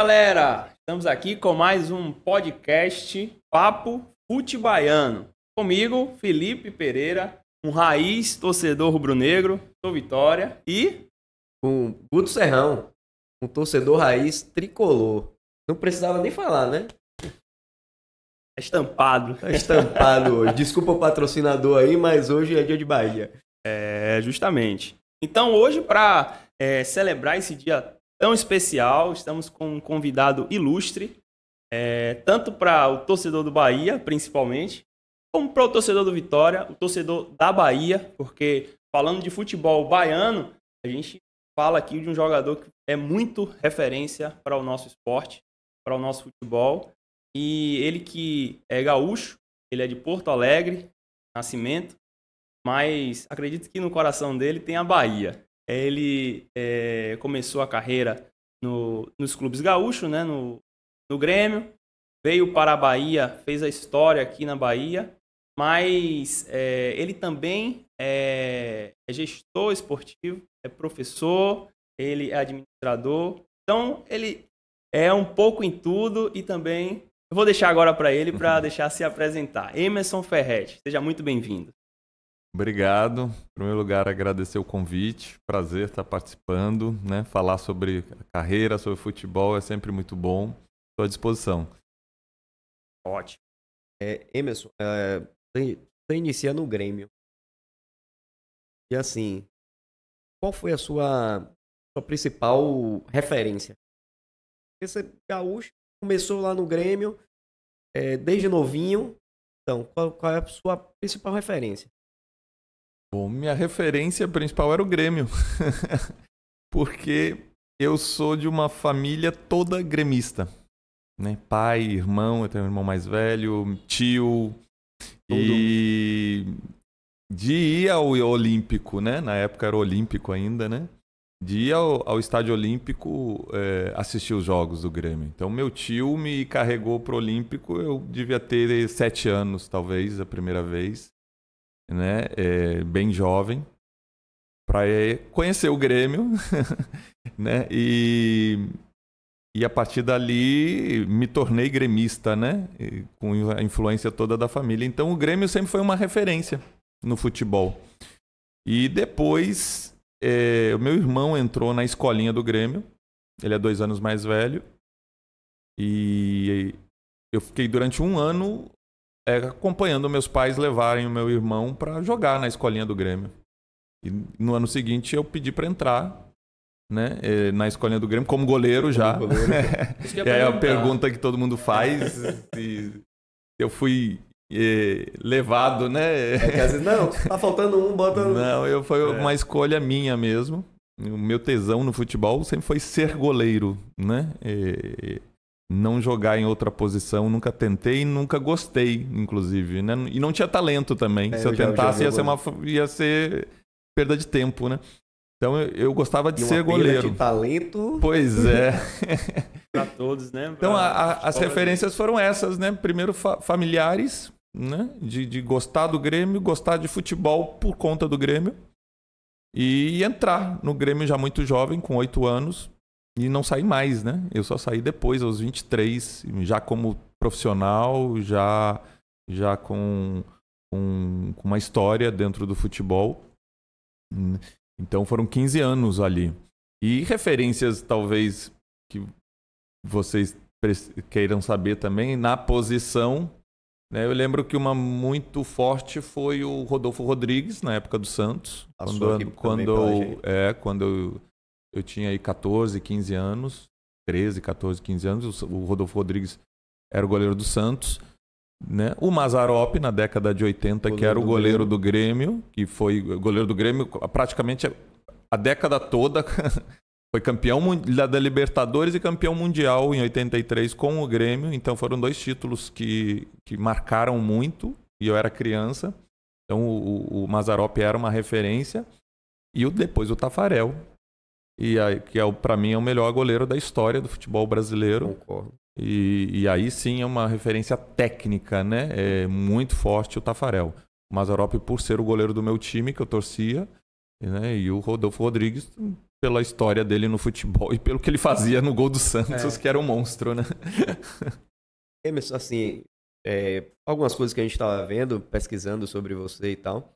galera! Estamos aqui com mais um podcast Papo Futebaiano. Comigo, Felipe Pereira, um raiz torcedor rubro-negro, sou Vitória e... Com Guto Serrão, um torcedor raiz tricolor. Não precisava nem falar, né? Estampado. Tá estampado hoje. Desculpa o patrocinador aí, mas hoje é dia de Bahia. Justamente. Então hoje, para celebrar esse dia tão especial, estamos com um convidado ilustre, tanto para o torcedor do Bahia, principalmente, como para o torcedor do Vitória, o torcedor da Bahia, porque falando de futebol baiano, a gente fala aqui de um jogador que é muito referência para o nosso esporte, para o nosso futebol, e ele que é gaúcho, ele é de Porto Alegre, nascimento, mas acredito que no coração dele tem a Bahia. Ele começou a carreira nos clubes gaúchos, né, no Grêmio, veio para a Bahia, fez a história aqui na Bahia, mas ele também é gestor esportivo, é professor, ele é administrador, então ele é um pouco em tudo e também eu vou deixar agora para ele para deixar se apresentar. Emerson Ferretti, seja muito bem-vindo. Obrigado. Em primeiro lugar, agradecer o convite. Prazer estar participando, né? Falar sobre carreira, sobre futebol é sempre muito bom. Estou à disposição. Ótimo. Emerson, você inicia no Grêmio. E assim, qual foi a sua principal referência? Esse gaúcho começou lá no Grêmio desde novinho. Então, qual é a sua principal referência? Bom, minha referência principal era o Grêmio. Porque eu sou de uma família toda gremista. Né? Pai, irmão, eu tenho um irmão mais velho, tio. E de ir ao Olímpico, né? Na época era Olímpico ainda, né? De ir ao Estádio Olímpico assistir os jogos do Grêmio. Então, meu tio me carregou pro Olímpico, eu devia ter 7 anos, talvez, a primeira vez, né? Bem jovem, para conhecer o Grêmio, né? E a partir dali me tornei gremista, né? Com a influência toda da família. Então, o Grêmio sempre foi uma referência no futebol. E depois... o meu irmão entrou na escolinha do Grêmio, ele é 2 anos mais velho, e eu fiquei durante 1 ano acompanhando meus pais levarem o meu irmão para jogar na escolinha do Grêmio. E no ano seguinte eu pedi para entrar, né, na escolinha do Grêmio como goleiro já. É a pergunta que todo mundo faz, se eu fui... levado, né? Que às vezes, não, tá faltando um, bota... Não, foi uma escolha minha mesmo. O meu tesão no futebol sempre foi ser goleiro, né? Não jogar em outra posição, nunca tentei e nunca gostei, inclusive, né? E não tinha talento também. Se eu tentasse, ia ser perda de tempo, né? Então eu gostava de ser goleiro. Perda de talento. Pois é. Para todos, né? Então as referências foram essas, né? Primeiro familiares, né? De gostar do Grêmio, gostar de futebol por conta do Grêmio e entrar no Grêmio já muito jovem, com 8 anos, e não sair mais, né? Eu só saí depois, aos 23, já como profissional, já com uma história dentro do futebol. Então foram 15 anos ali. E referências talvez que vocês queiram saber também, na posição, né? Eu lembro que uma muito forte foi o Rodolfo Rodrigues, na época do Santos. Quando eu tinha aí 14, 15 anos, 13, 14, 15 anos, o Rodolfo Rodrigues era o goleiro do Santos. Né? O Mazzaropi, na década de 80, que era o goleiro do Grêmio, que foi goleiro do Grêmio praticamente a década toda. Foi campeão da Libertadores e campeão mundial em 83 com o Grêmio. Então foram 2 títulos que marcaram muito. E eu era criança. Então o Mazzaropi era uma referência. E depois o Taffarel. Que para mim é o melhor goleiro da história do futebol brasileiro. Concordo. E aí sim é uma referência técnica, né? É muito forte o Taffarel. O Mazzaropi por ser o goleiro do meu time, que eu torcia. Né? E o Rodolfo Rodrigues pela história dele no futebol e pelo que ele fazia no gol do Santos, que era um monstro, né? Emerson, assim, algumas coisas que a gente estava vendo, pesquisando sobre você e tal,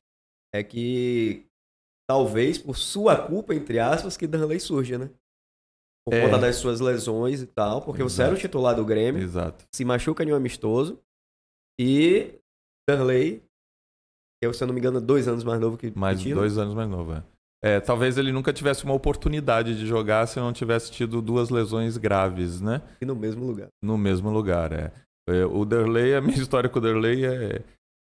é que talvez por sua culpa, entre aspas, que Darley surja, né? Por conta das suas lesões e tal, porque você era o titular do Grêmio, se machuca em um amistoso, e Darley, que se eu não me engano, 2 anos mais novo que Mais Tino. 2 anos mais novo, talvez ele nunca tivesse uma oportunidade de jogar se não tivesse tido 2 lesões graves, né? E no mesmo lugar. No mesmo lugar, O Darley, a minha história com o Darley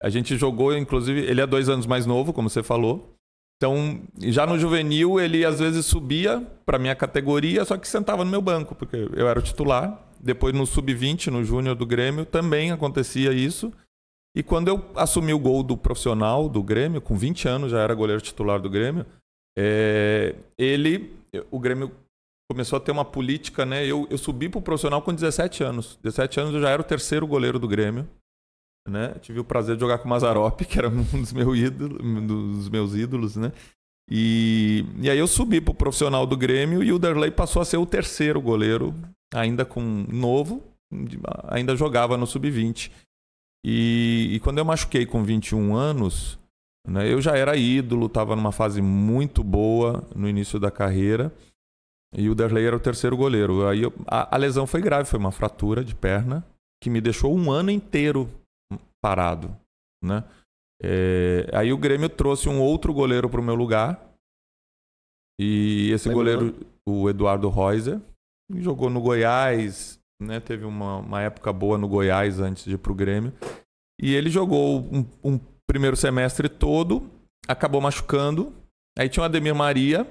a gente jogou, inclusive, ele é 2 anos mais novo, como você falou. Então, já no juvenil, ele às vezes subia para minha categoria, só que sentava no meu banco, porque eu era o titular. Depois no sub-20, no júnior do Grêmio, também acontecia isso. E quando eu assumi o gol do profissional do Grêmio, com 20 anos, já era goleiro titular do Grêmio, o Grêmio começou a ter uma política, né? Eu subi pro profissional com 17 anos. 17 anos eu já era o 3º goleiro do Grêmio, né? Tive o prazer de jogar com o Mazzaropi, que era um dos meus ídolos, né? E aí eu subi pro profissional do Grêmio e o Darley passou a ser o 3º goleiro, ainda com novo, ainda jogava no sub-20. E quando eu machuquei com 21 anos, né, eu já era ídolo, estava numa fase muito boa no início da carreira. E o Darley era o 3º goleiro. Aí a lesão foi grave, foi uma fratura de perna que me deixou um ano inteiro parado, né? Aí o Grêmio trouxe um outro goleiro para o meu lugar. E esse goleiro, o Eduardo Reuser, jogou no Goiás, né? Teve uma época boa no Goiás antes de ir para o Grêmio. E ele jogou um primeiro semestre todo, acabou machucando. Aí tinha o Ademir Maria,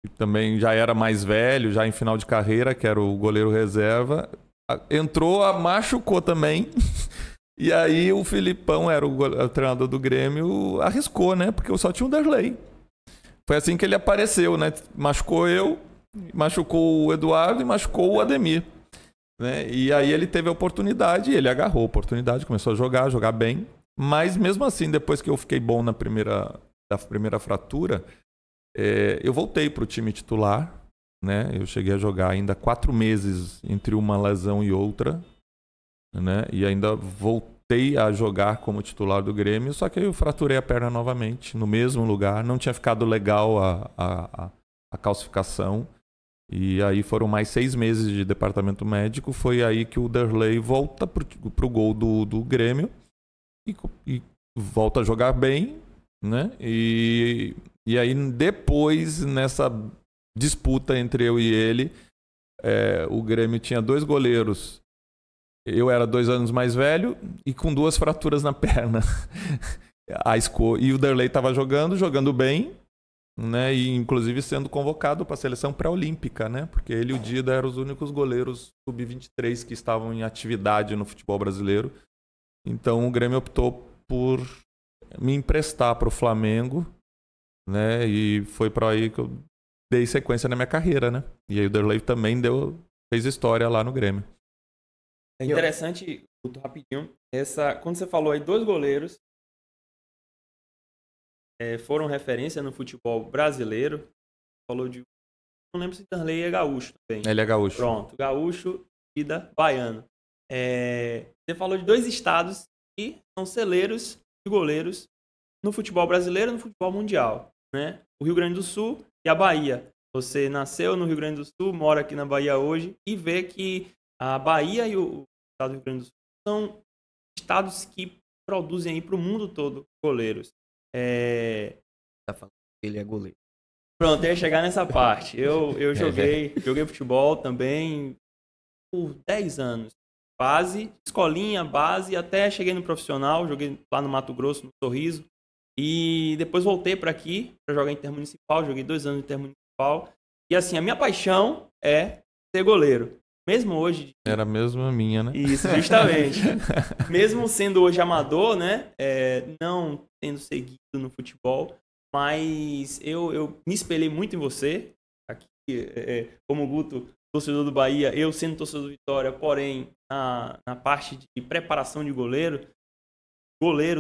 que também já era mais velho, já em final de carreira, que era o goleiro reserva. Entrou, machucou também. E aí o Filipão, era o treinador do Grêmio, arriscou, né? Porque eu só tinha o Darley. Foi assim que ele apareceu, né? Machucou eu, machucou o Eduardo e machucou o Ademir. Né? E aí ele teve a oportunidade, ele agarrou a oportunidade, começou a jogar bem. Mas mesmo assim, depois que eu fiquei bom da primeira fratura, eu voltei para o time titular. Né? Eu cheguei a jogar ainda 4 meses entre uma lesão e outra. Né? E ainda voltei a jogar como titular do Grêmio, só que eu fraturei a perna novamente, no mesmo lugar. Não tinha ficado legal a calcificação. E aí foram mais 6 meses de departamento médico. Foi aí que o Darley volta pro gol do Grêmio e volta a jogar bem, né? E aí depois, nessa disputa entre eu e ele, o Grêmio tinha 2 goleiros. Eu era 2 anos mais velho e com 2 fraturas na perna. E o Darley estava jogando bem, né? E inclusive sendo convocado para a seleção pré-olímpica, né? Porque ele e o Dida eram os únicos goleiros sub-23 que estavam em atividade no futebol brasileiro. Então o Grêmio optou por me emprestar para o Flamengo, né? E foi para aí que eu dei sequência na minha carreira, né? E aí o Darley também fez história lá no Grêmio. É interessante, muito rapidinho, quando você falou aí 2 goleiros foram referência no futebol brasileiro, falou de... Não lembro se Darley é gaúcho também. Ele é gaúcho. Pronto, gaúcho e baiano. Você falou de 2 estados que são celeiros de goleiros no futebol brasileiro e no futebol mundial, né? O Rio Grande do Sul e a Bahia. Você nasceu no Rio Grande do Sul, mora aqui na Bahia hoje e vê que a Bahia e o estado do Rio Grande do Sul são estados que produzem aí para o mundo todo goleiros. Tá falando que ele é goleiro. Pronto, eu ia chegar nessa parte. Eu joguei futebol também por 10 anos. Escolinha, base, até cheguei no profissional, joguei lá no Mato Grosso, no Sorriso. E depois voltei para aqui, para jogar intermunicipal, joguei 2 anos intermunicipal. E assim, a minha paixão é ser goleiro. Mesmo hoje... Era mesmo a minha, né? Isso, justamente. Mesmo sendo hoje amador, né? Não tendo seguido no futebol, mas eu me espelhei muito em você. Aqui, como o Guto, torcedor do Bahia, eu sendo torcedor do Vitória, porém, na parte de preparação de goleiro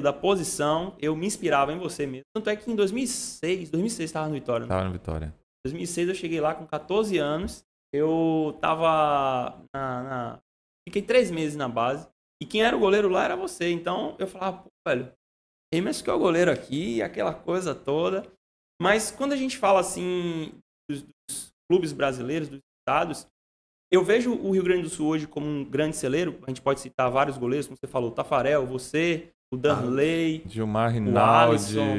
da posição, eu me inspirava em você mesmo. Tanto é que em 2006 estava no Vitória. Estava no Vitória. 2006 eu cheguei lá com 14 anos. Eu tava fiquei 3 meses na base. E quem era o goleiro lá era você. Então eu falava, pô, velho, Emerson que é o goleiro aqui, aquela coisa toda. Mas quando a gente fala assim dos clubes brasileiros, dos estados, eu vejo o Rio Grande do Sul hoje como um grande celeiro. A gente pode citar vários goleiros, como você falou, o Tafarel, você, o Danley, Gilmar o Rinaldi, Alisson.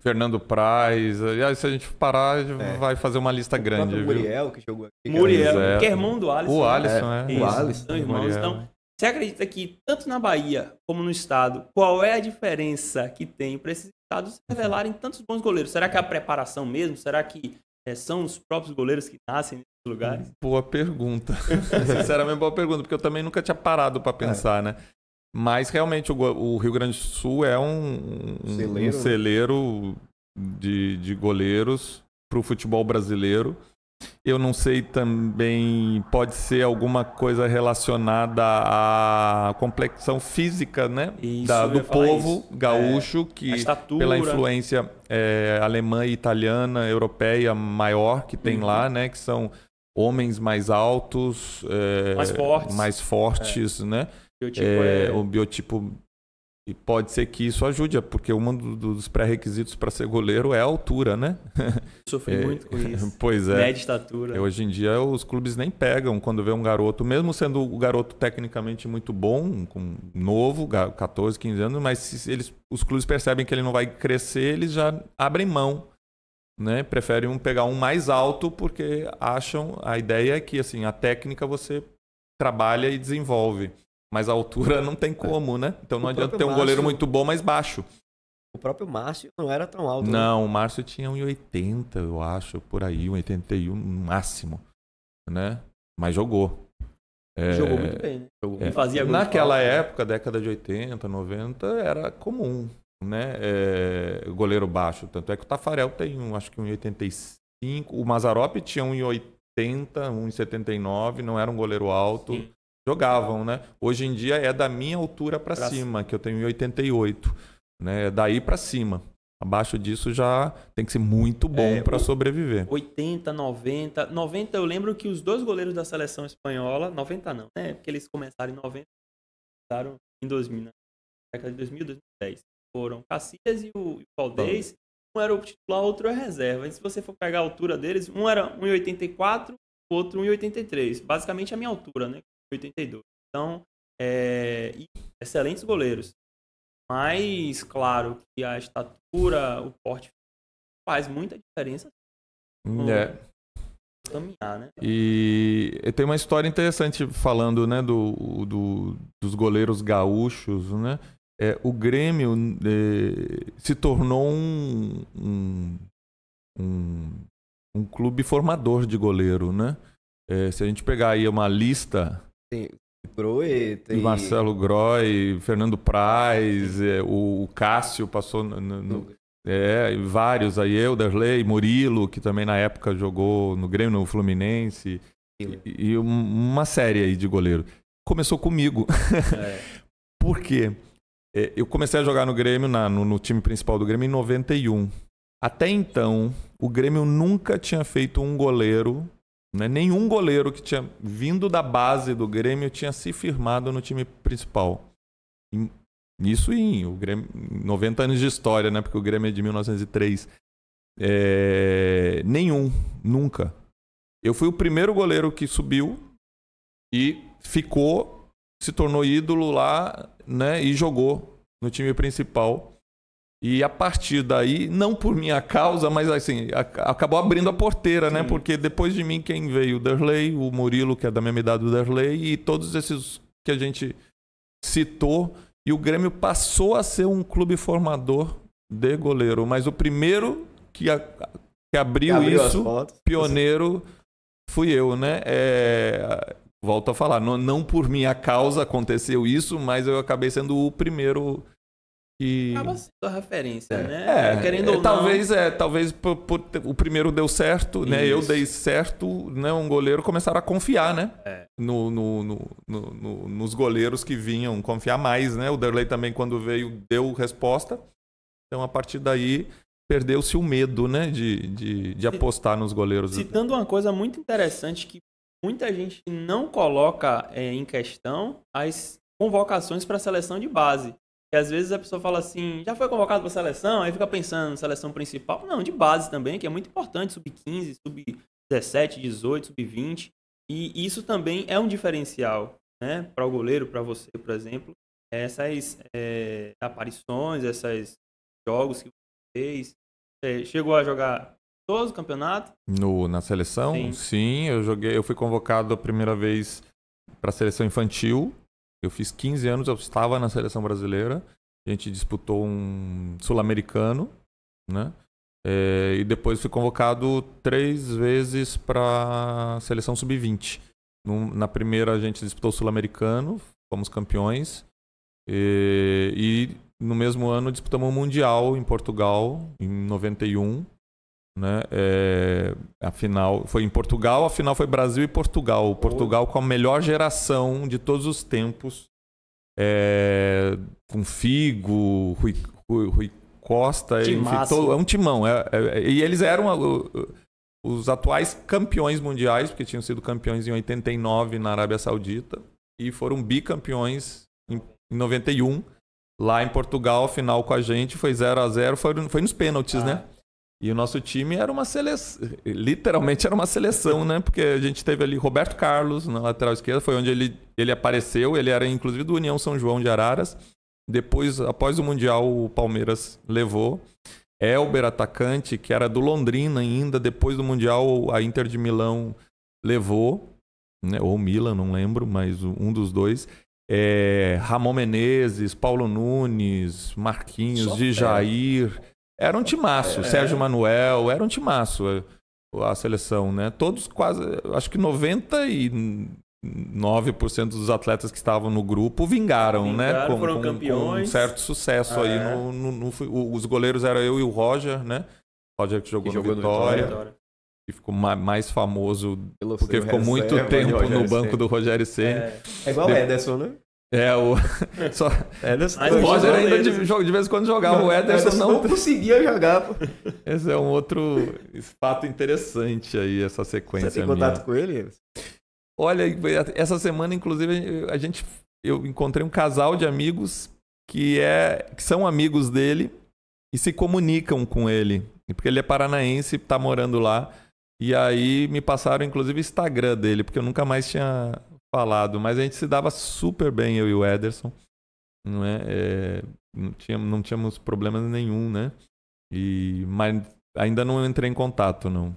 Fernando Praz. E aí, se a gente parar, vai fazer uma lista grande, O viu? Muriel, que jogou aqui. Muriel, Pois é. que é irmão do Alisson. O né? Alisson, é. Isso, O Alisson. são irmãos. Muriel. Então, você acredita que, tanto na Bahia como no estado, qual é a diferença que tem para esses estados revelarem tantos bons goleiros? Será que é a preparação mesmo? Será que são os próprios goleiros que nascem nesses lugares? Boa pergunta. Sinceramente, boa pergunta, porque eu também nunca tinha parado para pensar, né? Mas realmente o Rio Grande do Sul é um celeiro de goleiros para o futebol brasileiro. Eu não sei também, pode ser alguma coisa relacionada à complexão física, né? Isso, Do povo isso. gaúcho, A que estatura. pela influência alemã e italiana, europeia maior que tem lá, né? Que são homens mais altos, mais fortes, né? O biotipo. E pode ser que isso ajude, porque um dos pré-requisitos para ser goleiro é a altura, né? Sofri muito com isso. Pois é. Média estatura. Hoje em dia os clubes nem pegam quando vê um garoto, mesmo sendo o garoto tecnicamente muito bom, novo, 14, 15 anos, mas se os clubes percebem que ele não vai crescer, eles já abrem mão, né? Preferem pegar um mais alto porque acham, a ideia é que assim, a técnica você trabalha e desenvolve. Mas a altura não tem como, né? Então não adianta ter um goleiro muito bom, mas baixo. O próprio Márcio não era tão alto. Não, né? o Márcio tinha 1,80, eu acho, por aí, 1,81 no máximo, né? Mas jogou. Jogou muito bem, né? Fazia Naquela época, década de 80, 90, era comum, né? Goleiro baixo. Tanto é que o Tafarel tem, acho que 1,85. O Mazzaropi tinha 1,80, 1,79, não era um goleiro alto. Sim. Jogavam, né? Hoje em dia é da minha altura para cima, que eu tenho 1,88, né? Daí para cima. Abaixo disso já tem que ser muito bom para sobreviver. 80, 90. 90 eu lembro que os dois goleiros da seleção espanhola, 90 não, né? Porque eles começaram em 90, começaram em 2000, né? Década de 2000, 2010. Foram Casillas e o Valdez. Um era o titular, outro é reserva. E se você for pegar a altura deles, um era 1,84, o outro 1,83. Basicamente a minha altura, né? 82. Então, excelentes goleiros. Mas, claro, que a estatura, o porte faz muita diferença. Caminhar, né? E tem uma história interessante falando, né, dos goleiros gaúchos, né? O Grêmio se tornou um clube formador de goleiro, né? Se a gente pegar aí uma lista... Tem Grohe, tem Marcelo Grohe, Fernando Praz, o Cássio passou vários aí, Elderley, Murilo, que também na época jogou no Grêmio, no Fluminense, e uma série aí de goleiro. Começou comigo. Por quê? Eu comecei a jogar no Grêmio, no time principal do Grêmio, em 91. Até então, o Grêmio nunca tinha feito um goleiro... Né? Nenhum goleiro que tinha vindo da base do Grêmio tinha se firmado no time principal. Isso o Grêmio, 90 anos de história, né? Porque o Grêmio é de 1903. Nenhum, nunca. Eu fui o primeiro goleiro que subiu e ficou, se tornou ídolo lá, né? E jogou no time principal. E a partir daí, não por minha causa, mas assim, acabou abrindo a porteira, né? Porque depois de mim, quem veio? O Derlei, o Murilo, que é da mesma idade do Derlei, e todos esses que a gente citou. E o Grêmio passou a ser um clube formador de goleiro. Mas o primeiro que abriu isso, pioneiro, fui eu, né? Volto a falar, não por minha causa aconteceu isso, mas eu acabei sendo o primeiro... Acaba sendo a referência, né? Querendo ou talvez o primeiro deu certo, né? Eu dei certo, né? Um goleiro começaram a confiar, né? Nos goleiros que vinham, confiar mais, né? O Derlei também, quando veio, deu resposta. Então, a partir daí, perdeu-se o medo, né, de apostar nos goleiros. Citando uma coisa muito interessante que muita gente não coloca em questão, as convocações para a seleção de base. E às vezes a pessoa fala assim, já foi convocado para a seleção? Aí fica pensando na seleção principal. Não, de base também, que é muito importante, sub-15, sub-17, 18, sub-20. E isso também é um diferencial, né, para o goleiro, para você, por exemplo. Essas aparições, esses jogos que você fez. Chegou a jogar todos os campeonatos? Na seleção? Sim, eu fui convocado a primeira vez para a seleção infantil. Eu fiz 15 anos, eu estava na seleção brasileira. A gente disputou um sul-americano, né? E depois fui convocado 3 vezes para a seleção sub-20. Na primeira a gente disputou o sul-americano, fomos campeões. E no mesmo ano disputamos o Mundial em Portugal, em 91. Né? A final foi em Portugal, a final foi Brasil e Portugal. Portugal com a melhor geração de todos os tempos, com Figo, Rui Costa, enfim, é um timão. E eles eram os atuais campeões mundiais, porque tinham sido campeões em 89 na Arábia Saudita e foram bicampeões em 91 lá em Portugal. A final com a gente foi 0-0, foi nos pênaltis, né? E o nosso time era uma seleção, literalmente era uma seleção, né? Porque a gente teve ali Roberto Carlos na lateral esquerda, foi onde ele apareceu, ele era inclusive do União São João de Araras. Depois, após o Mundial, o Palmeiras levou. Elber, atacante, que era do Londrina ainda, depois do Mundial a Inter de Milão levou, né? Ou Milan, não lembro, mas um dos dois. Ramon Menezes, Paulo Nunes, Marquinhos, Djair... Era um timaço, Sérgio Manuel, era um timaço a seleção, né? Todos quase, acho que 99% dos atletas que estavam no grupo vingaram, né? Foram campeões. Com um certo sucesso aí. Os goleiros eram eu e o Roger, né? Roger que jogou no Vitória. Que ficou mais famoso porque ficou muito tempo no banco do Rogério Ceni. É igual o Ederson, né? O Roger ainda de vez em quando jogava, o Ederson não conseguia jogar. Pô. Esse é um outro fato interessante aí, essa sequência. Você tem contato com ele? Olha, essa semana, inclusive, eu encontrei um casal de amigos que são amigos dele e se comunicam com ele. Porque ele é paranaense e está morando lá. E aí me passaram, inclusive, o Instagram dele, porque eu nunca mais tinha falado, mas a gente se dava super bem, eu e o Ederson, não é? Não tínhamos problemas nenhum, né? Mas ainda não entrei em contato, não.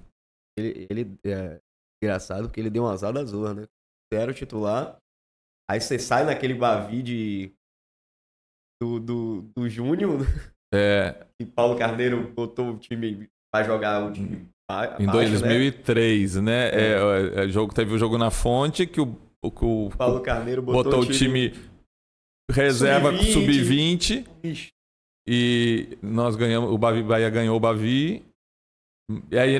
Ele é engraçado porque ele deu um azar das urras, né? Você era o titular, aí você sai naquele Bavi do Júnior, e Paulo Carneiro botou o time pra jogar o time em 2003, né? Teve o jogo na Fonte que o Paulo Carneiro botou o time reserva sub-20 e nós ganhamos, o Bahia ganhou o Bavi. E aí,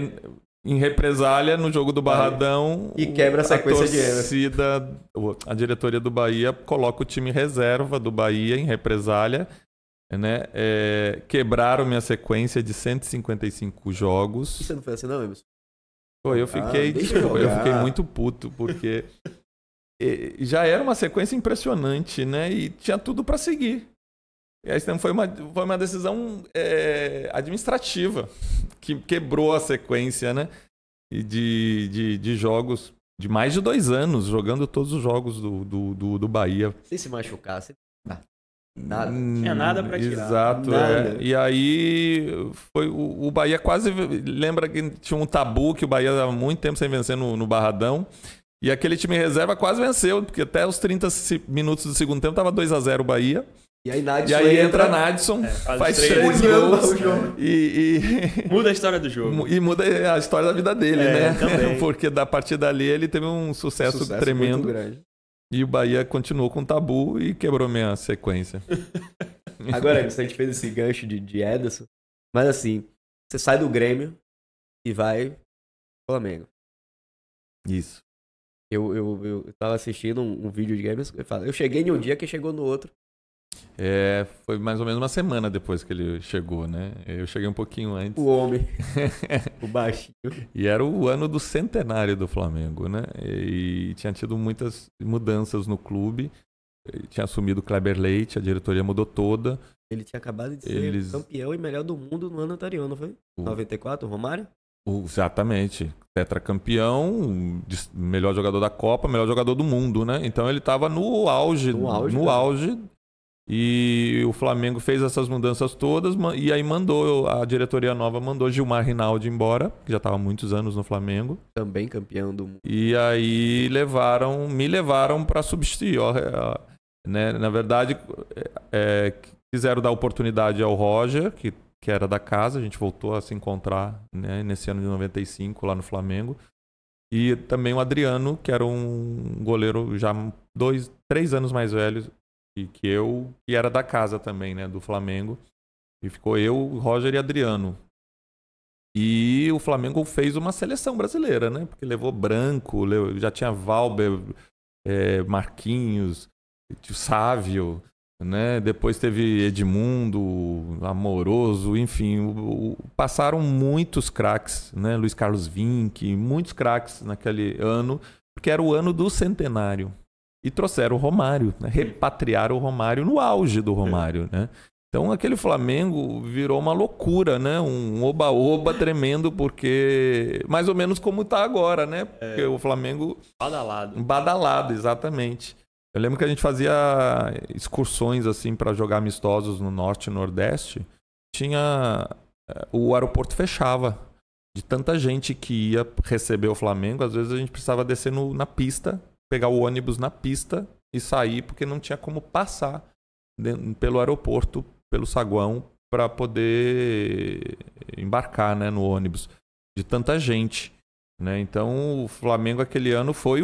em represália, no jogo do Barradão, e quebra a sequência a diretoria do Bahia coloca o time reserva do Bahia em represália, né? Quebraram minha sequência de 155 jogos. Isso não foi assim, não, Emerson? Eu fiquei muito puto, porque já era uma sequência impressionante, né? E tinha tudo para seguir. E aí foi uma decisão administrativa que quebrou a sequência, né? E de jogos de mais de 2 anos, jogando todos os jogos do Bahia. Se se machucasse, nada. Tinha nada pra tirar. Exato. E aí o Bahia quase... Lembra que tinha um tabu que o Bahia estava muito tempo sem vencer no Barradão. E aquele time reserva quase venceu, porque até os 30 minutos do segundo tempo estava 2-0 o Bahia. E aí entra Nadson, faz 3 gols e muda a história do jogo. E muda a história da vida dele, né? Também. Porque a partir dali ele teve um sucesso tremendo. Muito grande. E o Bahia continuou com o tabu e quebrou minha sequência. Agora, a gente fez esse gancho de Ederson. Mas assim, você sai do Grêmio e vai pro Flamengo. Isso. Eu tava assistindo um vídeo de games, eu cheguei em um dia que chegou no outro. Foi mais ou menos uma semana depois que ele chegou, né? Eu cheguei um pouquinho antes. O homem. O baixinho. E era o ano do centenário do Flamengo, né? E tinha tido muitas mudanças no clube. Tinha assumido o Kleber Leite, a diretoria mudou toda. Ele tinha acabado de ser campeão e melhor do mundo no ano anterior, não foi? 94, o Romário? Exatamente. Tetracampeão, melhor jogador da Copa, melhor jogador do mundo, né? Então ele estava no auge. No auge. E o Flamengo fez essas mudanças todas e aí a diretoria nova mandou Gilmar Rinaldi embora, que já estava há muitos anos no Flamengo. Também campeão do mundo. E aí me levaram para substituir. Né? Na verdade, quiseram dar oportunidade ao Roger, que era da casa, a gente voltou a se encontrar, né, nesse ano de 95 lá no Flamengo. E também o Adriano, que era um goleiro já 3 anos mais velho que eu, que era da casa também, né, do Flamengo. E ficou eu, Roger e Adriano. E o Flamengo fez uma seleção brasileira, né? Porque levou Branco, já tinha Valber, Marquinhos, Sávio, né? Depois teve Edmundo, Amoroso, enfim. Passaram muitos craques, né? Luiz Carlos Vinck, muitos craques naquele ano, porque era o ano do centenário. E trouxeram o Romário, né? Repatriaram o Romário no auge do Romário, né? Então aquele Flamengo virou uma loucura, né? Um oba-oba tremendo, porque mais ou menos como está agora, né? Porque o Flamengo... Badalado, exatamente. Eu lembro que a gente fazia excursões assim para jogar amistosos no Norte e Nordeste. O aeroporto fechava de tanta gente que ia receber o Flamengo. Às vezes a gente precisava descer na pista, pegar o ônibus na pista e sair, porque não tinha como passar pelo aeroporto, pelo saguão, para poder embarcar, né, no ônibus, de tanta gente, né? Então o Flamengo aquele ano foi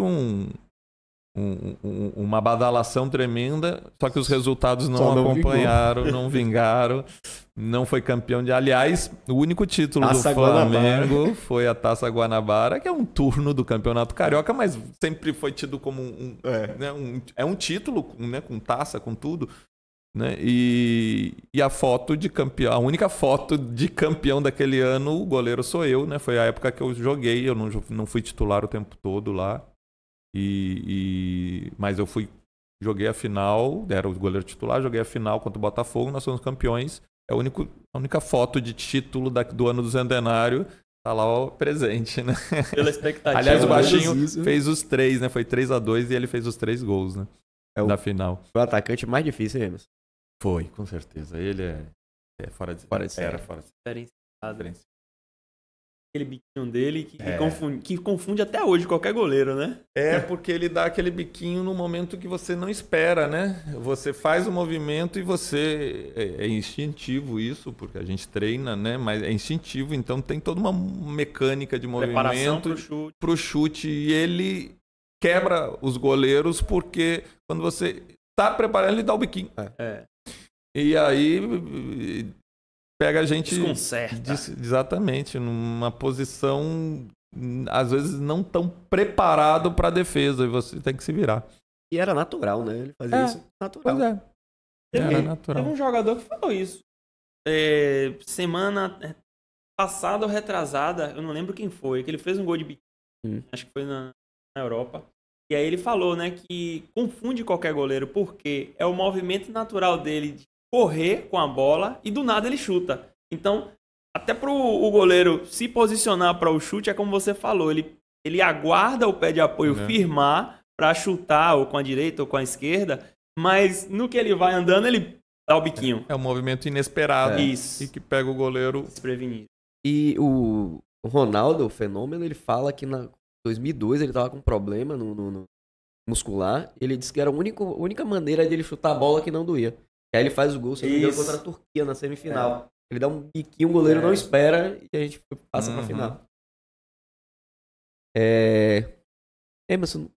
uma badalação tremenda, só que os resultados não acompanharam, não vingaram, não foi campeão aliás, o único título do Flamengo foi a Taça Guanabara, que é um turno do Campeonato Carioca, mas sempre foi tido como um título, né, com taça, com tudo, né? E a foto de campeão, a única foto de campeão daquele ano, o goleiro sou eu, né? Foi a época que eu joguei, eu não fui titular o tempo todo lá. Mas eu joguei a final, era o goleiro titular, joguei a final contra o Botafogo, nós somos campeões. É a única foto de título do ano do centenário, tá lá ó, presente, né? Pela expectativa. Aliás, o Baixinho fez os 3, né? Foi 3-2 e ele fez os 3 gols, né? Da final. Foi o atacante mais difícil, hein, Emerson? Foi, com certeza. Ele é fora de série. Era fora de série. Aquele biquinho dele que confunde até hoje qualquer goleiro, né? Porque ele dá aquele biquinho no momento que você não espera, né? Você faz o movimento e você... É instintivo isso, porque a gente treina, né? Mas é instintivo, então tem toda uma mecânica de movimento pro chute. E ele quebra os goleiros porque quando você tá preparando, ele dá o biquinho. E aí pega a gente... Desconcerta. Exatamente, numa posição, às vezes, não tão preparado para a defesa, e você tem que se virar. E era natural, né? Ele fazia isso natural. Pois era natural. Teve um jogador que falou isso. Semana passada ou retrasada, eu não lembro quem foi, que ele fez um gol de biquinho, acho que foi na Europa. E aí ele falou, né, que confunde qualquer goleiro, porque é o movimento natural dele de correr com a bola e do nada ele chuta. Então, até pro o goleiro se posicionar para o chute, é como você falou, ele aguarda o pé de apoio firmar para chutar ou com a direita ou com a esquerda, mas no que ele vai andando, ele dá o biquinho. É um movimento inesperado e que pega o goleiro desprevenido. E o Ronaldo, o fenômeno, ele fala que na 2002 ele tava com problema no muscular, ele disse que era a única maneira de ele chutar a bola que não doía. Aí ele faz o gol, se não me engano, contra a Turquia na semifinal. Ele dá um biquinho, o goleiro não espera e a gente passa pra final. Emerson,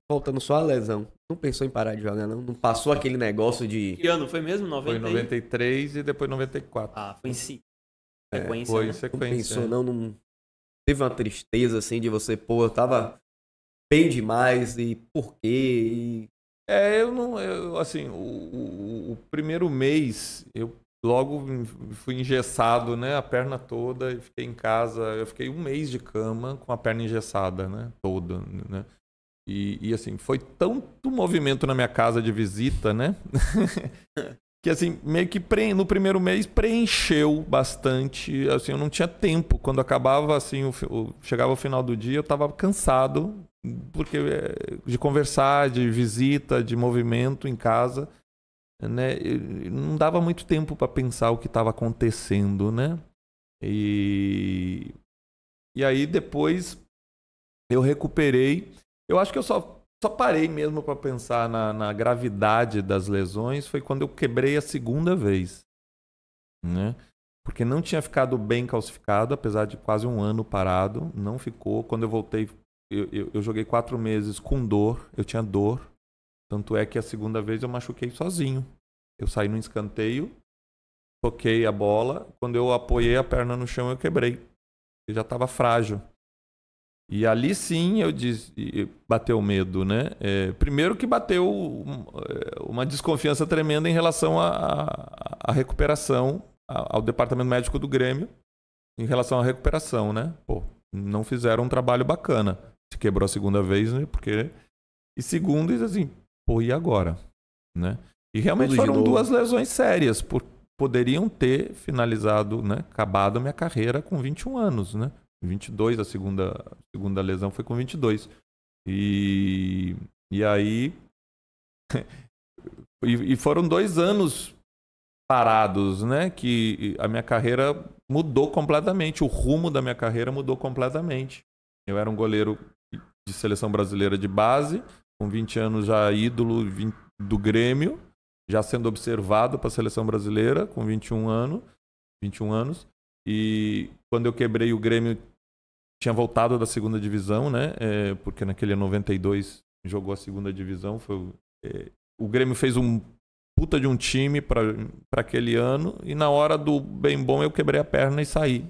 voltando só à lesão, não pensou em parar de jogar, não? Não passou aquele negócio de... Que ano foi mesmo? 90? Foi 93 e depois 94. Foi em si. Sequência, foi né? sequência. Não pensou, não teve uma tristeza assim de você, eu tava bem demais e por quê? Eu não, assim, o primeiro mês eu logo fui engessado, né, a perna toda, e fiquei em casa, eu fiquei um mês de cama com a perna engessada, né, toda, né, e assim, foi tanto movimento na minha casa de visita, né, que assim, meio que no primeiro mês preencheu bastante, assim, eu não tinha tempo, quando acabava, assim, chegava o final do dia, eu tava cansado, porque de conversar, de visita, de movimento em casa, né? Não dava muito tempo para pensar o que estava acontecendo, né? E aí depois eu recuperei. Eu acho que eu só parei mesmo para pensar na gravidade das lesões foi quando eu quebrei a segunda vez, né? Porque não tinha ficado bem calcificado, apesar de quase um ano parado, não ficou. Quando eu voltei, eu joguei 4 meses com dor, eu tinha dor. Tanto é que a segunda vez eu machuquei sozinho. Eu saí no escanteio, toquei a bola. Quando eu apoiei a perna no chão, eu quebrei. Eu já estava frágil. E ali sim eu disse, bateu o medo, né? Primeiro que bateu uma desconfiança tremenda em relação à recuperação, ao departamento médico do Grêmio, em relação à recuperação, né? Pô, não fizeram um trabalho bacana. Se quebrou a segunda vez, né? Porque... E segundo, assim, pô, e agora? Né? E realmente foram 2 lesões sérias. Poderiam ter finalizado, né? Acabado a minha carreira com 21 anos, né? 22, a segunda lesão foi com 22. E aí... e foram 2 anos parados, né? Que a minha carreira mudou completamente. O rumo da minha carreira mudou completamente. Eu era um goleiro de seleção brasileira de base, com 20 anos já ídolo do Grêmio, já sendo observado para a seleção brasileira, com 21 anos. E quando eu quebrei, o Grêmio tinha voltado da segunda divisão, né? Porque naquele ano 92 jogou a segunda divisão. O Grêmio fez um puta de um time para aquele ano, e na hora do bem bom eu quebrei a perna e saí,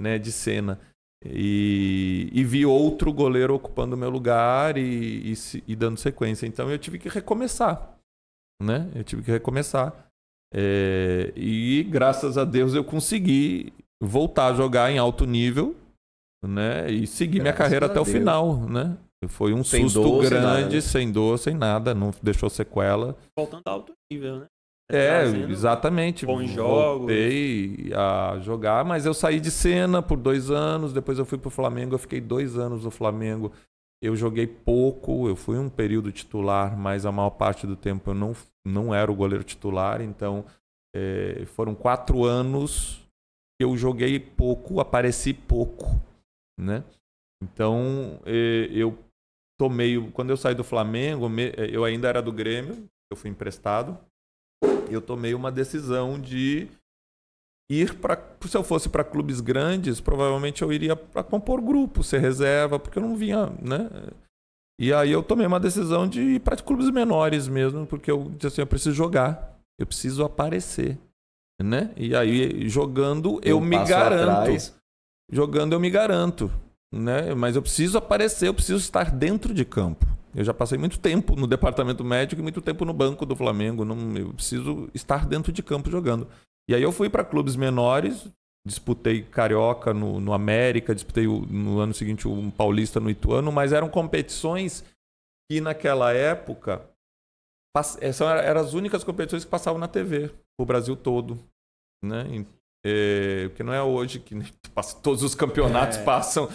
né, de cena. E vi outro goleiro ocupando o meu lugar e dando sequência. Então eu tive que recomeçar, né? E graças a Deus eu consegui voltar a jogar em alto nível, né? E seguir minha carreira até o final, né? Foi um susto grande, sem dor, sem nada, não deixou sequela. Voltando a alto nível, né? Exatamente. Bons jogos. Voltei a jogar, mas eu saí de cena por 2 anos, depois eu fui pro Flamengo, eu fiquei 2 anos no Flamengo. Eu joguei pouco, eu fui um período titular, mas a maior parte do tempo eu não era o goleiro titular, então foram 4 anos que eu joguei pouco, apareci pouco, né? Então, quando eu saí do Flamengo, eu ainda era do Grêmio, eu fui emprestado. Eu tomei uma decisão de ir se eu fosse para clubes grandes, provavelmente eu iria para compor grupo, ser reserva, porque eu não vinha, né? E aí eu tomei uma decisão de ir para clubes menores mesmo, porque eu disse assim, eu preciso jogar, eu preciso aparecer, né? E aí jogando eu me garanto. Jogando eu me garanto, né? Mas eu preciso aparecer, eu preciso estar dentro de campo. Eu já passei muito tempo no departamento médico e muito tempo no banco do Flamengo. Eu preciso estar dentro de campo jogando. E aí eu fui para clubes menores, disputei Carioca no América, disputei no ano seguinte um Paulista no Ituano, mas eram competições que naquela época eram as únicas competições que passavam na TV, o Brasil todo, né? Porque não é hoje que todos os campeonatos passam.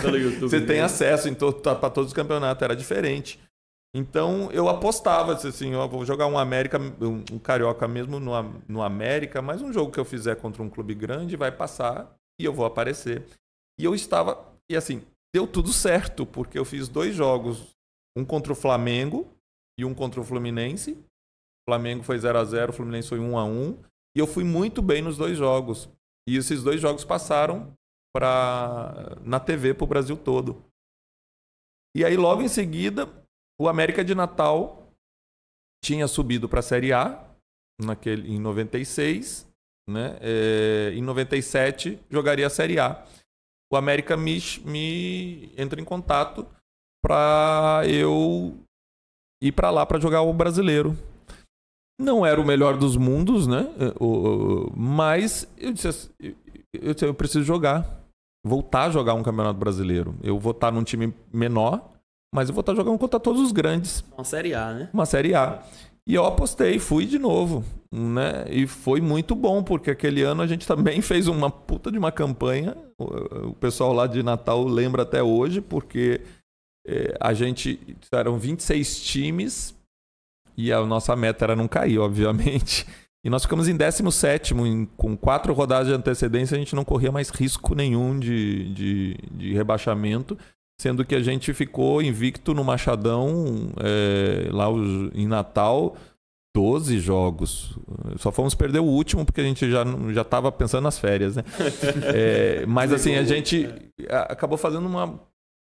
Pelo YouTube, você tem acesso para todos os campeonatos, era diferente. Então eu apostava, assim, eu vou jogar um Carioca mesmo no América, mas um jogo que eu fizer contra um clube grande vai passar e eu vou aparecer. E assim, deu tudo certo, porque eu fiz 2 jogos, um contra o Flamengo e um contra o Fluminense. O Flamengo foi 0-0, o Fluminense foi 1-1. E eu fui muito bem nos 2 jogos. E esses 2 jogos passaram na TV para o Brasil todo. E aí, logo em seguida, o América de Natal tinha subido para a Série A em 96. Né? Em 97, jogaria a Série A. O América me entra em contato para eu ir para lá para jogar o Brasileiro. Não era o melhor dos mundos, né? Mas eu disse, eu preciso jogar. Voltar a jogar um Campeonato Brasileiro. Eu vou estar num time menor, mas eu vou estar jogando contra todos os grandes. Uma Série A, né? Uma Série A. E eu apostei, fui de novo, né? E foi muito bom, porque aquele ano a gente também fez uma puta de uma campanha. O pessoal lá de Natal lembra até hoje, porque a gente... Eram 26 times e a nossa meta era não cair, obviamente. E nós ficamos em 17º, com 4 rodadas de antecedência, a gente não corria mais risco nenhum de rebaixamento, sendo que a gente ficou invicto no Machadão, lá em Natal, 12 jogos. Só fomos perder o último, porque a gente já estava pensando nas férias, né? Mas assim, a gente acabou fazendo uma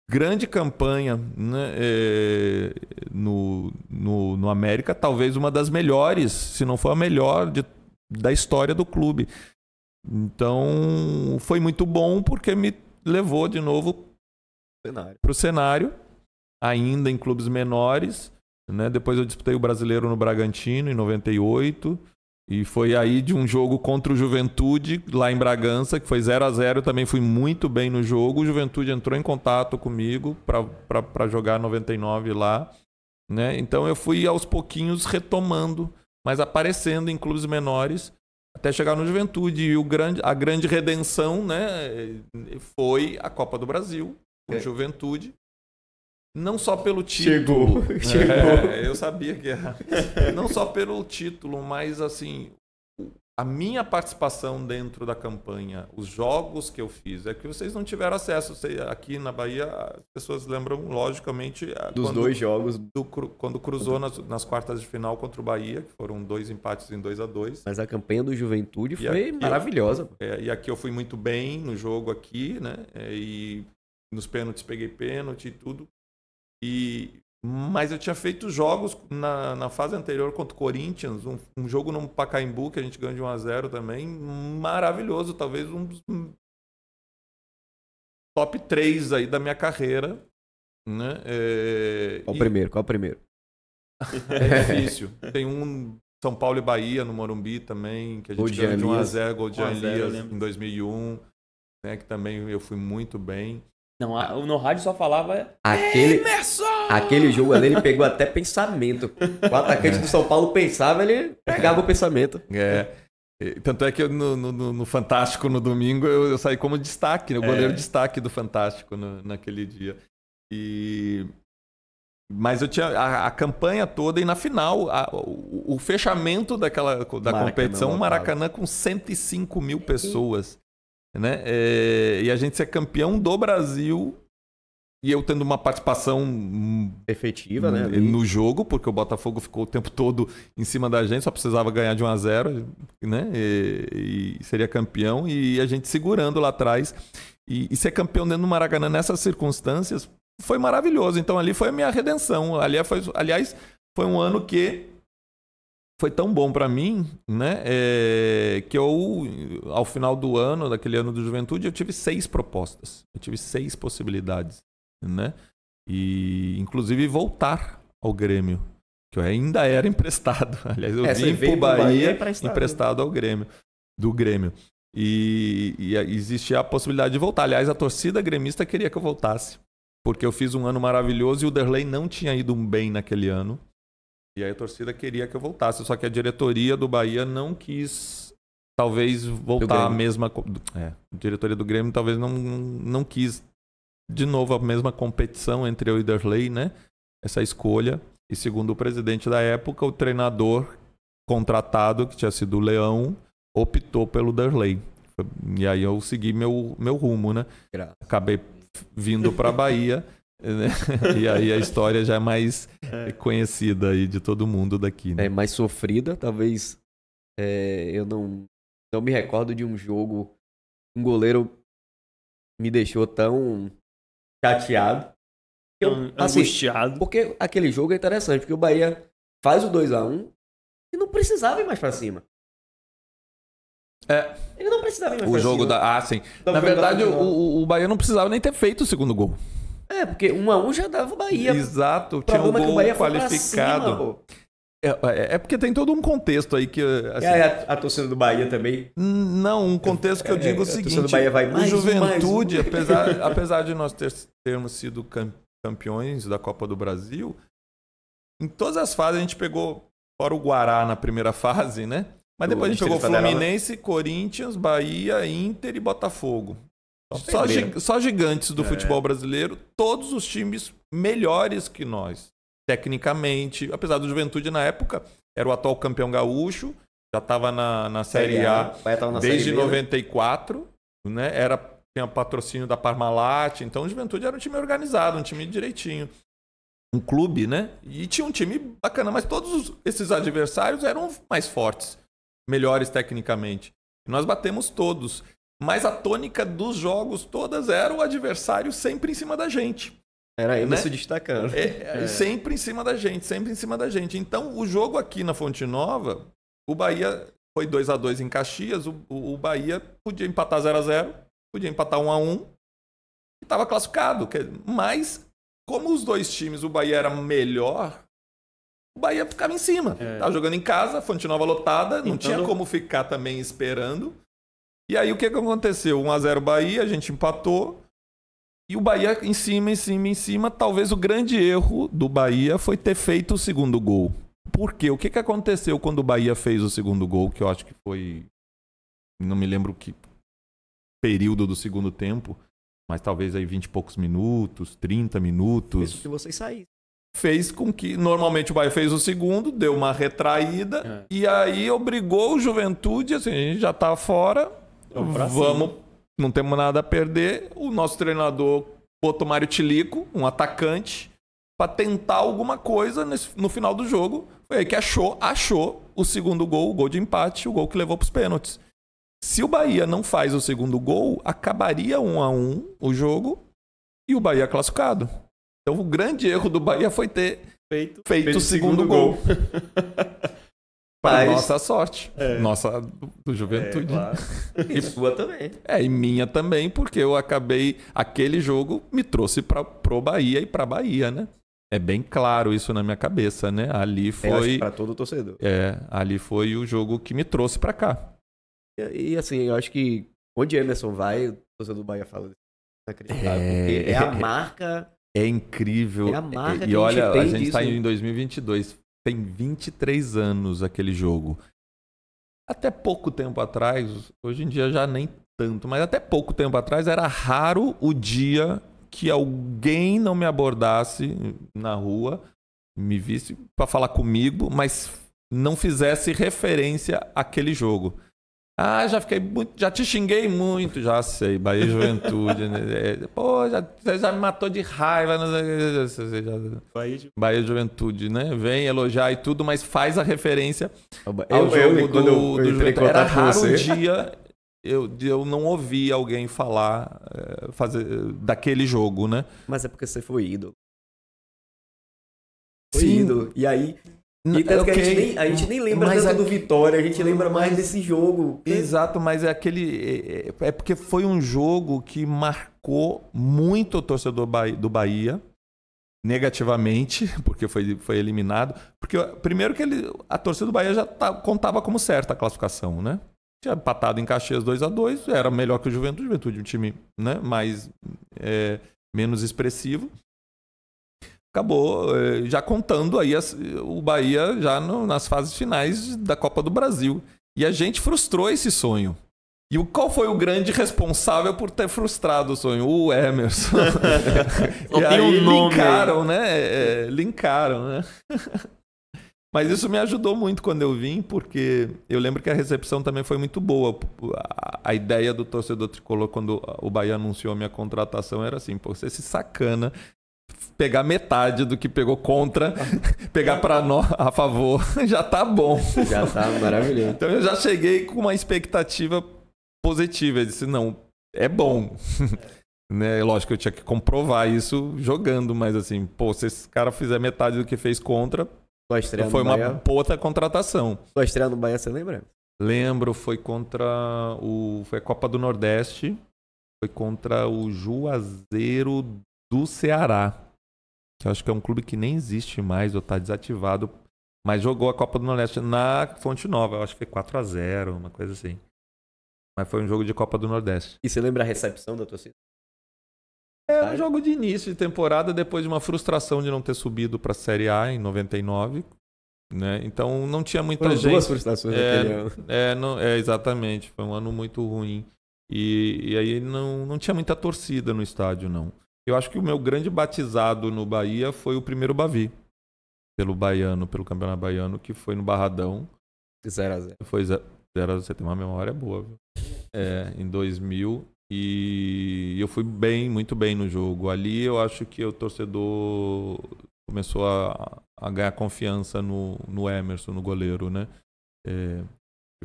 grande campanha, né, no América, talvez uma das melhores, se não for a melhor da história do clube. Então, foi muito bom porque me levou de novo para o cenário, ainda em clubes menores, né? Depois eu disputei o Brasileiro no Bragantino, em 98, e foi aí de um jogo contra o Juventude, lá em Bragança, que foi 0-0, também fui muito bem no jogo. O Juventude entrou em contato comigo para jogar 99 lá, né? Então eu fui aos pouquinhos retomando, mas aparecendo em clubes menores, até chegar no Juventude. E a grande redenção, né, foi a Copa do Brasil, com Juventude. Não só pelo título. Chegou. Eu sabia que era. Não só pelo título, mas assim, a minha participação dentro da campanha, os jogos que eu fiz, é que vocês não tiveram acesso. Aqui na Bahia, as pessoas lembram, logicamente, dos 2 jogos. Quando cruzou nas quartas de final contra o Bahia, que foram 2 empates em 2-2. Mas a campanha do Juventude foi maravilhosa. E aqui eu fui muito bem no jogo aqui, né? E nos pênaltis peguei pênalti e tudo. Mas eu tinha feito jogos na fase anterior contra o Corinthians, um jogo no Pacaembu que a gente ganhou de 1-0 também, maravilhoso, talvez um dos top 3 aí da minha carreira, né? Qual o primeiro? É difícil. Tem um São Paulo e Bahia no Morumbi também, que a gente ganhou de 1-0, gol de Elias em 2001, né? Que também eu fui muito bem. Não, no rádio só falava aquele jogo ali, ele pegou até pensamento. O atacante do São Paulo pensava, ele pegava o pensamento. Tanto é que no Fantástico, no domingo, eu saí como destaque, né? O goleiro destaque do Fantástico naquele dia. Mas eu tinha a campanha toda e na final, o fechamento da competição, o Maracanã com 105 mil pessoas. Né? E a gente ser campeão do Brasil e eu tendo uma participação efetiva, né, no jogo, porque o Botafogo ficou o tempo todo em cima da gente, só precisava ganhar de 1-0, né? E seria campeão, e a gente segurando lá atrás e ser campeão dentro do Maracanã nessas circunstâncias foi maravilhoso. Então ali foi a minha redenção. Aliás, foi um ano que foi tão bom para mim, né, que eu, ao final do ano, daquele ano do Juventude, eu tive 6 propostas. Eu tive 6 possibilidades, né? E, inclusive, voltar ao Grêmio, que eu ainda era emprestado. Aliás, eu vim pro Bahia emprestado ao Grêmio, do Grêmio. E existia a possibilidade de voltar. Aliás, a torcida gremista queria que eu voltasse, porque eu fiz um ano maravilhoso e o Derlei não tinha ido bem naquele ano. E aí a torcida queria que eu voltasse. Só que a diretoria do Bahia não quis, talvez, voltar à mesma... a diretoria do Grêmio talvez não quis, de novo, a mesma competição entre eu e Derlei, né? Essa escolha. E segundo o presidente da época, o treinador contratado, que tinha sido o Leão, optou pelo Derlei. E aí eu segui meu rumo, né? Acabei vindo para a Bahia... E aí a história já é mais conhecida aí de todo mundo daqui, né? É mais sofrida, talvez. Eu não me recordo de um jogo, um goleiro me deixou tão chateado, angustiado. Porque aquele jogo é interessante, porque o Bahia faz o 2-1 e não precisava ir mais pra cima. Ele não precisava ir mais pra cima. O jogo sim. Na verdade, o Bahia não precisava nem ter feito o segundo gol. Porque 1-1 já dava o Bahia. Exato, O tinha um problema é que o gol Bahia foi pra qualificado. cima, pô. É porque tem todo um contexto aí que... E Assim, aí a torcida do Bahia também. não, um contexto que eu digo o A torcida seguinte, do Bahia vai o mais Juventude, apesar de nós termos sido campeões da Copa do Brasil, em todas as fases a gente pegou, fora o Guará na primeira fase, né? Mas depois a gente pegou Fluminense, Corinthians, Bahia, Inter e Botafogo. Só gigantes do futebol brasileiro, todos os times melhores que nós, tecnicamente. Apesar do Juventude na época, era o atual campeão gaúcho, já estava na Série A desde 94, né? Tinha patrocínio da Parmalat, então o Juventude era um time organizado, um time direitinho. Um clube, né? E tinha um time bacana, mas todos esses adversários eram mais fortes, melhores tecnicamente. E nós batemos todos. Mas a tônica dos jogos todas era o adversário sempre em cima da gente. Era ele se destacando. Sempre em cima da gente, sempre em cima da gente. Então, o jogo aqui na Fonte Nova, o Bahia foi 2-2 em Caxias, o Bahia podia empatar 0-0, podia empatar 1-1 e estava classificado. Mas, como os dois times, o Bahia era melhor, o Bahia ficava em cima. Tava jogando em casa, Fonte Nova lotada, não tinha como ficar também esperando. E aí o que aconteceu? 1-0 Bahia, a gente empatou. E o Bahia em cima. Talvez o grande erro do Bahia foi ter feito o segundo gol. Por quê? O que aconteceu quando o Bahia fez o segundo gol? Que eu acho que foi... Não me lembro que período do segundo tempo. Mas talvez aí 20 e poucos minutos, 30 minutos. Isso que vocês saíram. Fez com que, normalmente o Bahia fez o segundo, deu uma retraída. E aí obrigou o Juventude, assim, a gente já tá fora... Vamos, não temos nada a perder. O nosso treinador botou Mário Tilico, um atacante, para tentar alguma coisa no final do jogo. Foi aí que achou o segundo gol, o gol de empate, o gol que levou para os pênaltis. Se o Bahia não faz o segundo gol, acabaria 1-1 o jogo e o Bahia classificado. Então o grande erro do Bahia foi ter feito o segundo gol. Para nossa sorte. Nossa do Juventude. Claro. E sua também. E minha também, porque eu acabei... Aquele jogo me trouxe pro Bahia e pra Bahia, né? É bem claro isso na minha cabeça, né? Ali foi... Para todo torcedor. Ali foi o jogo que me trouxe pra cá. E assim, eu acho que onde Emerson vai, o torcedor do Bahia fala inacreditável. Porque é a marca... É incrível. É a marca que e olha, a gente disso, tá em 2022... Tem 23 anos aquele jogo. Até pouco tempo atrás, hoje em dia já nem tanto, mas até pouco tempo atrás era raro o dia que alguém não me abordasse na rua, me visse para falar comigo, mas não fizesse referência àquele jogo. Já fiquei muito, já te xinguei muito, já sei, Bahia e Juventude, né? Você já me matou de raiva, Bahia e Juventude, né? Vem elogiar e tudo, mas faz a referência ao jogo do Juventude. Era raro o dia eu não ouvi alguém falar daquele jogo, né? Mas é porque você foi ídolo. Sim. Ídolo. E aí... a gente nem lembra tanto do Vitória, a gente lembra mais desse jogo. Exato, mas é aquele... É porque foi um jogo que marcou muito o torcedor do Bahia, negativamente, porque foi eliminado. Porque, primeiro que a torcida do Bahia já contava como certa a classificação, né? Tinha empatado em Caxias 2-2, era melhor que o Juventude, um time, né, menos expressivo. Acabou já contando aí o Bahia já nas fases finais da Copa do Brasil. E a gente frustrou esse sonho. E qual foi o grande responsável por ter frustrado o sonho? O Emerson. E aí linkaram, né? Linkaram, né? Mas isso me ajudou muito quando eu vim, porque eu lembro que a recepção também foi muito boa. A ideia do torcedor tricolor, quando o Bahia anunciou a minha contratação, era assim, pô, você se sacana, pegar metade do que pegou contra, pegar para nós a favor, já tá bom. Já tá maravilhoso. Então eu já cheguei com uma expectativa positiva. Eu disse, não, é bom. Né? Lógico que eu tinha que comprovar isso jogando, mas assim, pô, se esse cara fizer metade do que fez contra, foi uma puta contratação. Sua estreia no Bahia, você lembra? Lembro, foi contra foi a Copa do Nordeste, foi contra o Juazeiro do Ceará, que eu acho que é um clube que nem existe mais ou está desativado, mas jogou a Copa do Nordeste na Fonte Nova. Eu acho que foi 4-0, uma coisa assim. Mas foi um jogo de Copa do Nordeste. E você lembra a recepção da torcida? Era um jogo de início de temporada, depois de uma frustração de não ter subido para a Série A em 99. Né? Então não tinha muita gente. Duas frustrações naquele ano. Exatamente. Foi um ano muito ruim. E aí não tinha muita torcida no estádio, não. Eu acho que o meu grande batizado no Bahia foi o primeiro Bavi. Pelo Campeonato Baiano, que foi no Barradão. 0-0. Foi 0-0, você tem uma memória boa, viu? Em 2000. E eu fui muito bem no jogo. Ali eu acho que o torcedor começou a ganhar confiança no Emerson, no goleiro, né?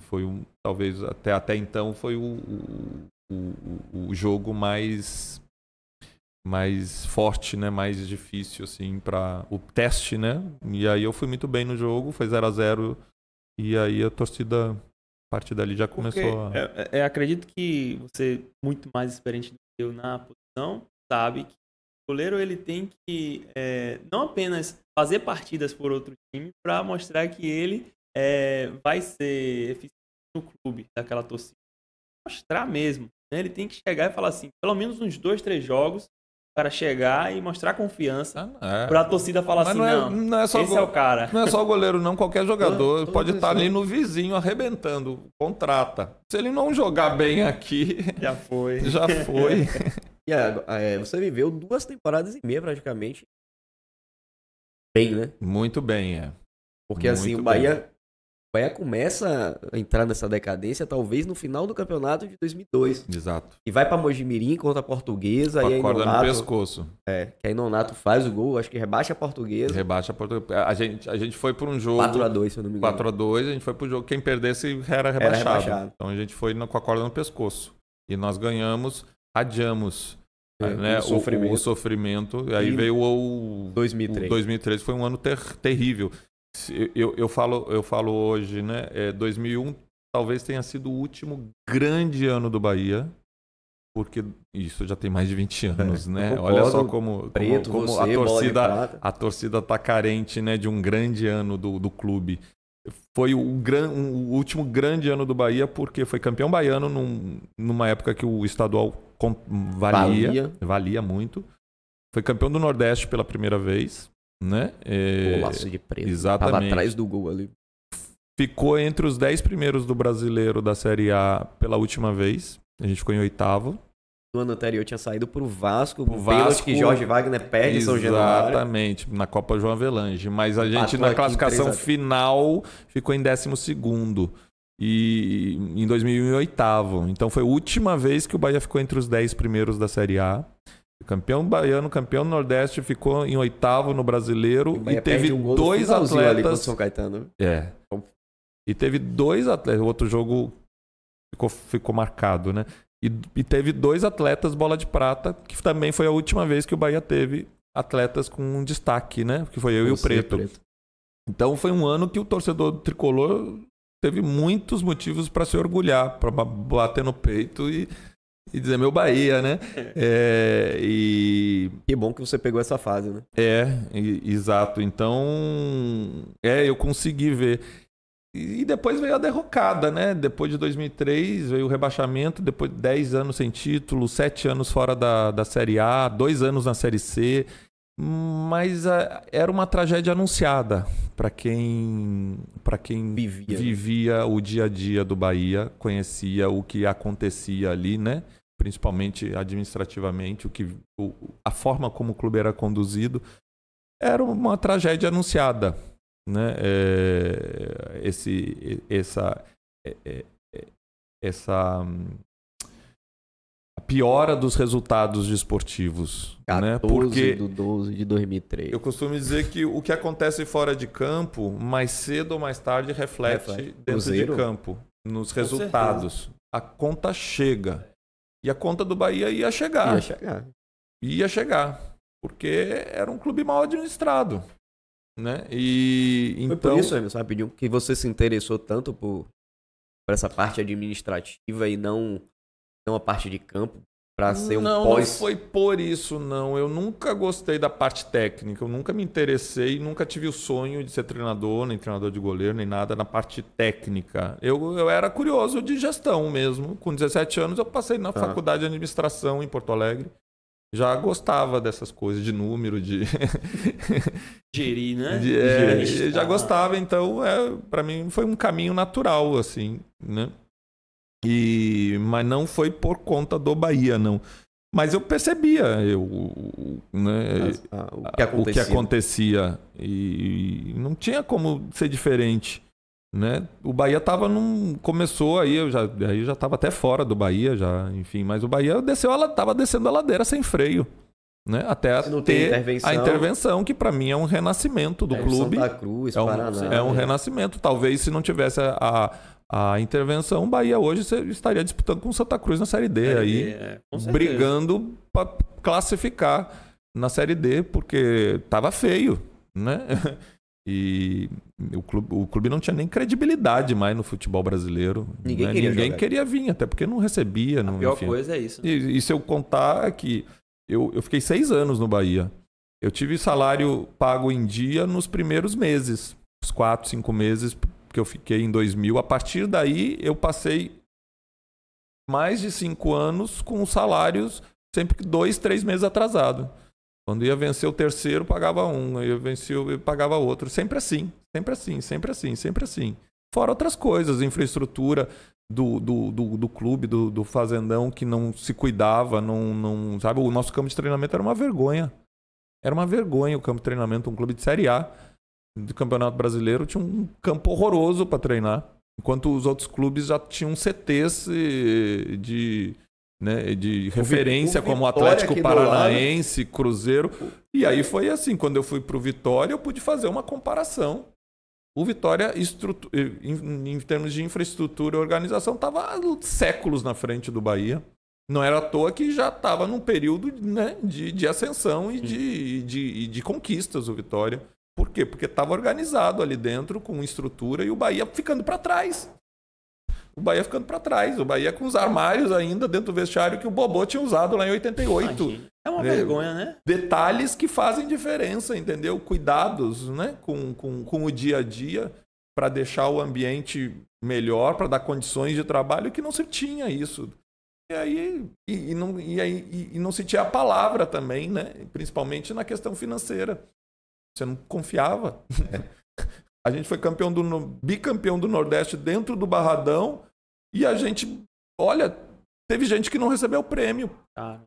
Foi talvez até então foi o jogo mais forte, né? Mais difícil, assim, para o teste, né? E aí eu fui muito bem no jogo, foi 0-0 e aí a torcida, a partir dali já começou acredito que você, muito mais experiente do que eu na posição, sabe que o goleiro ele tem que não apenas fazer partidas por outro time para mostrar que ele vai ser eficiente no clube daquela torcida. Mostrar mesmo. Né? Ele tem que chegar e falar assim, pelo menos uns 2, 3 jogos para chegar e mostrar confiança para a torcida falar assim, não é só esse é o cara. Não é só o goleiro não, qualquer jogador pode estar ali no vizinho arrebentando, contrata. Se ele não jogar bem aqui... Já foi. E você viveu 2 temporadas e meia praticamente bem, né? Muito bem, Porque muito assim, o bem. Bahia começa a entrar nessa decadência talvez no final do campeonato de 2002. Exato. E vai pra Mojimirim contra a Portuguesa. Com e a corda no pescoço. Que aí Nonato faz o gol, acho que rebaixa a Portuguesa. Rebaixa a Portuguesa. A gente foi por um jogo... 4-2, se eu não me engano. 4-2, a gente foi pro jogo, quem perdesse era rebaixado. Então a gente foi com a corda no pescoço. E nós ganhamos, adiamos né, o sofrimento. E aí veio o 2003. O 2003 foi um ano terrível. Eu falo hoje, né? 2001 talvez tenha sido o último grande ano do Bahia, porque isso já tem mais de 20 anos, né? Olha só como a torcida tá carente, né, de um grande ano do clube. Foi o último grande ano do Bahia, porque foi campeão baiano numa época que o estadual valia muito. Foi campeão do Nordeste pela primeira vez. Né? Golaço de preto. Exatamente. Tava atrás do gol ali. Ficou entre os 10 primeiros do Brasileiro da Série A pela última vez. A gente ficou em 8º. No ano anterior tinha saído pro Vasco. O Vasco que Jorge Wagner perde em São Januário. Exatamente, na Copa João Avelange. Mas a gente na classificação final ficou em 12º. E em 2001 em 8º. Então foi a última vez que o Bahia ficou entre os 10 primeiros da Série A. Campeão baiano, campeão do Nordeste, ficou em 8º no Brasileiro e teve 2 atletas. São Caetano. E teve 2 atletas. O outro jogo ficou marcado, né? E teve 2 atletas bola de prata, que também foi a última vez que o Bahia teve atletas com um destaque, né? Que foi eu e o Preto. Então foi um ano que o torcedor tricolor teve muitos motivos para se orgulhar, para bater no peito e dizer meu Bahia, né? Que bom que você pegou essa fase, né? Exato. Então, eu consegui ver. E depois veio a derrocada, né? Depois de 2003 veio o rebaixamento, depois de 10 anos sem título, 7 anos fora da Série A, 2 anos na Série C. Mas era uma tragédia anunciada para quem vivia o dia a dia do Bahia, conhecia o que acontecia ali, né? Principalmente administrativamente, a forma como o clube era conduzido, era uma tragédia anunciada, né? A piora dos resultados desportivos, 14 né? Porque do 12 de 2003. Eu costumo dizer que o que acontece fora de campo, mais cedo ou mais tarde, reflete dentro de campo, nos resultados. A conta chega. E a conta do Bahia ia chegar. Ia chegar. Porque era um clube mal administrado. Né? Foi por isso, Emerson, rapidinho, que você se interessou tanto por essa parte administrativa e não a parte de campo, pra ser um Não, pós... não foi por isso, não. Eu nunca gostei da parte técnica. Eu nunca me interessei, nunca tive o sonho de ser treinador, nem treinador de goleiro, nem nada na parte técnica. Eu era curioso de gestão mesmo. Com 17 anos eu passei na faculdade de administração em Porto Alegre. Já gostava dessas coisas, de número, de... Gerir, né? já gostava, então para mim foi um caminho natural, assim, né? Mas não foi por conta do Bahia, não. Mas eu percebia né, o que acontecia. E não tinha como ser diferente. Né? O Bahia começou aí, eu já estava até fora do Bahia, enfim, mas o Bahia estava descendo a ladeira sem freio. Né? Até ter a intervenção, que para mim é um renascimento do clube. Santa Cruz, Paraná. É um renascimento. Talvez se não tivesse a intervenção, o Bahia hoje estaria disputando com o Santa Cruz na Série D, brigando para classificar na Série D, porque estava feio, né? E o clube não tinha nem credibilidade mais no futebol brasileiro. Ninguém queria vir, até porque não recebia. A pior coisa é isso. Né? E se eu contar que eu fiquei 6 anos no Bahia. Eu tive salário pago em dia nos primeiros meses, os 4, 5 meses que eu fiquei em 2000. A partir daí, eu passei mais de 5 anos com salários sempre 2, 3 meses atrasado. Quando ia vencer o terceiro, pagava um. Aí eu pagava outro. Sempre assim, sempre assim, sempre assim, sempre assim. Fora outras coisas, infraestrutura do clube, do fazendão, que não se cuidava, não sabe? O nosso campo de treinamento era uma vergonha. Era uma vergonha o campo de treinamento. Um clube de Série A do Campeonato Brasileiro tinha um campo horroroso para treinar. Enquanto os outros clubes já tinham CTs de referência, como o Atlético Paranaense, Cruzeiro. E aí foi assim, quando eu fui para o Vitória, eu pude fazer uma comparação. O Vitória, em termos de infraestrutura e organização, estava séculos na frente do Bahia. Não era à toa que já estava num período, né, de ascensão e de conquistas o Vitória. Por quê? Porque estava organizado ali dentro, com estrutura, e o Bahia ficando para trás. O Bahia ficando para trás. O Bahia com os armários ainda dentro do vestiário que o Bobô tinha usado lá em 88. Imagina. É uma vergonha, né? Detalhes que fazem diferença, entendeu? Cuidados, né? com o dia a dia para deixar o ambiente melhor, para dar condições de trabalho, que não se tinha isso. E aí não se tinha a palavra também, né? Principalmente na questão financeira. Você não confiava. A gente foi bicampeão do Nordeste dentro do Barradão e a gente, teve gente que não recebeu o prêmio. A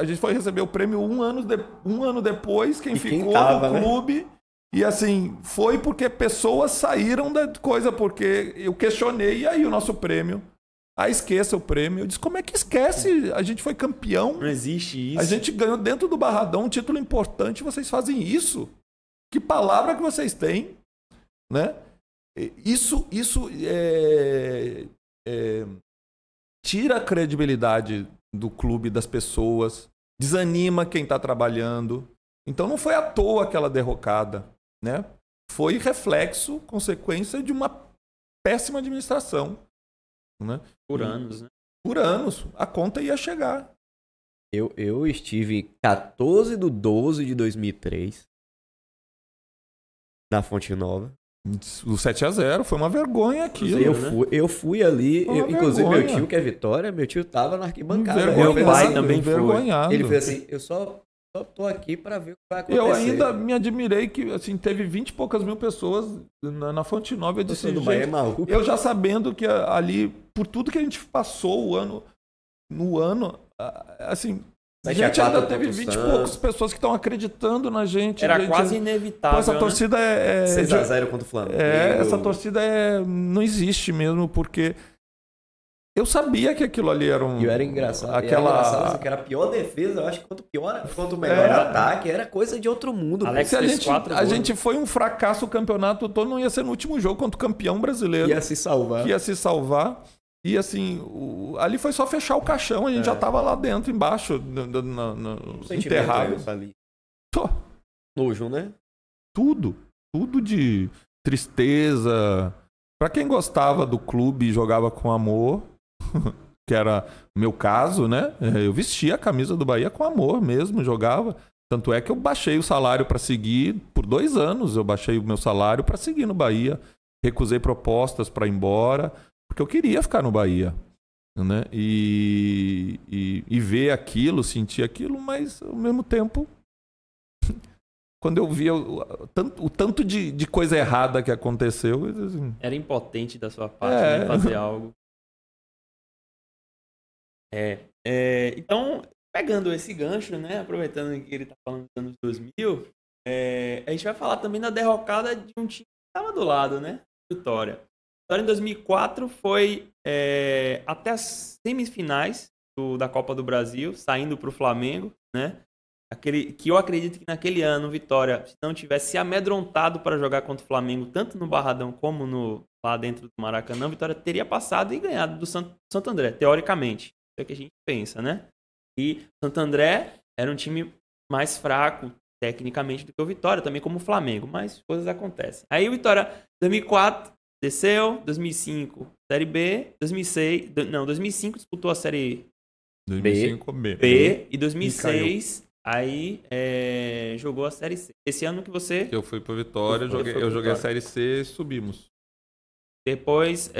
gente foi receber o prêmio um ano depois, quem ficou no clube. Né? E assim, foi porque pessoas saíram da coisa, porque eu questionei, e aí o nosso prêmio? Esqueça o prêmio. Eu disse, como é que esquece? A gente foi campeão. Não existe isso. A gente ganhou dentro do Barradão um título importante, vocês fazem isso? Que palavra que vocês têm? Né? Isso tira a credibilidade do clube, das pessoas, desanima quem está trabalhando. Então não foi à toa aquela derrocada. Né? Foi reflexo, consequência de uma péssima administração. Né? Por anos, né? Por anos. A conta ia chegar. Eu estive 14/12/2003 na Fonte Nova. O 7-0 foi uma vergonha aquilo. Eu fui ali, inclusive meu tio, que é Vitória, meu tio tava na arquibancada. Meu pai também foi. Ele fez assim, eu só tô aqui para ver o que vai acontecer. Eu ainda me admirei que assim, teve 20 e poucas mil pessoas na Fonte Nova. Eu disse, eu já sabendo que ali, por tudo que a gente passou no ano, assim, a gente ainda teve 20 e poucas pessoas que estão acreditando na gente. Era quase inevitável. Essa torcida é 6-0 contra o Flamengo. Essa torcida não existe mesmo, porque eu sabia que aquilo ali era um... E era engraçado. Assim, que era a pior defesa, eu acho que quanto melhor ataque, era coisa de outro mundo. Alex se a gente foi um fracasso o campeonato todo, não ia ser no último jogo contra o campeão brasileiro. Ia se salvar. E assim, ali foi só fechar o caixão, a gente já estava lá dentro, embaixo, enterrado. Ali. Nojo, né? Tudo de tristeza. Pra quem gostava do clube e jogava com amor, que era o meu caso, né? Eu vestia a camisa do Bahia com amor mesmo, jogava. Tanto é que eu baixei o salário para seguir por 2 anos. Eu baixei o meu salário para seguir no Bahia. Recusei propostas para ir embora, porque eu queria ficar no Bahia, né? E ver aquilo, sentir aquilo, mas ao mesmo tempo, quando eu via o tanto de coisa errada que aconteceu, assim, era impotente da sua parte, né, fazer algo. Então, pegando esse gancho, né, aproveitando que ele está falando dos anos 2000, a gente vai falar também da derrocada de um time que estava do lado, né? Vitória. Vitória em 2004 foi até as semifinais da Copa do Brasil, saindo para o Flamengo, né? Que eu acredito que naquele ano, Vitória, se não tivesse se amedrontado para jogar contra o Flamengo, tanto no Barradão como lá dentro do Maracanã, Vitória teria passado e ganhado do Santo André, teoricamente. É o que a gente pensa, né? E Santo André era um time mais fraco, tecnicamente, do que o Vitória, também como o Flamengo, mas coisas acontecem. Aí o Vitória, 2004, desceu, 2005, Série B, 2005 disputou a Série 2005 B e 2006 aí jogou a Série C. Esse ano que você... Eu fui pro Vitória, eu joguei a Série C e subimos. Depois,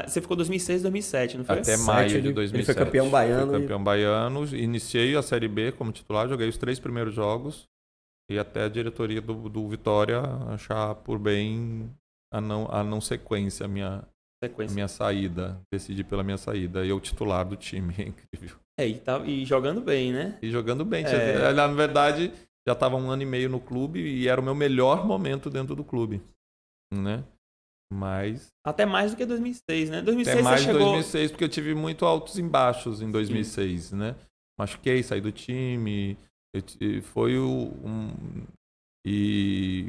você ficou 2006, 2007, não foi? Até maio de 2007. Ele foi campeão baiano. Fui campeão baiano, iniciei a Série B como titular, joguei os 3 primeiros jogos e até a diretoria do Vitória achar por bem a não sequência a minha saída, decidi pela minha saída. E eu titular do time, é incrível. E jogando bem, né? E jogando bem. Na verdade, já estava 1 ano e meio no clube e era o meu melhor momento dentro do clube, né? Mas... Até mais do que 2006, né? 2006 até mais você chegou... 2006, porque eu tive muito altos e baixos em 2006, né? Machuquei, saí do time, foi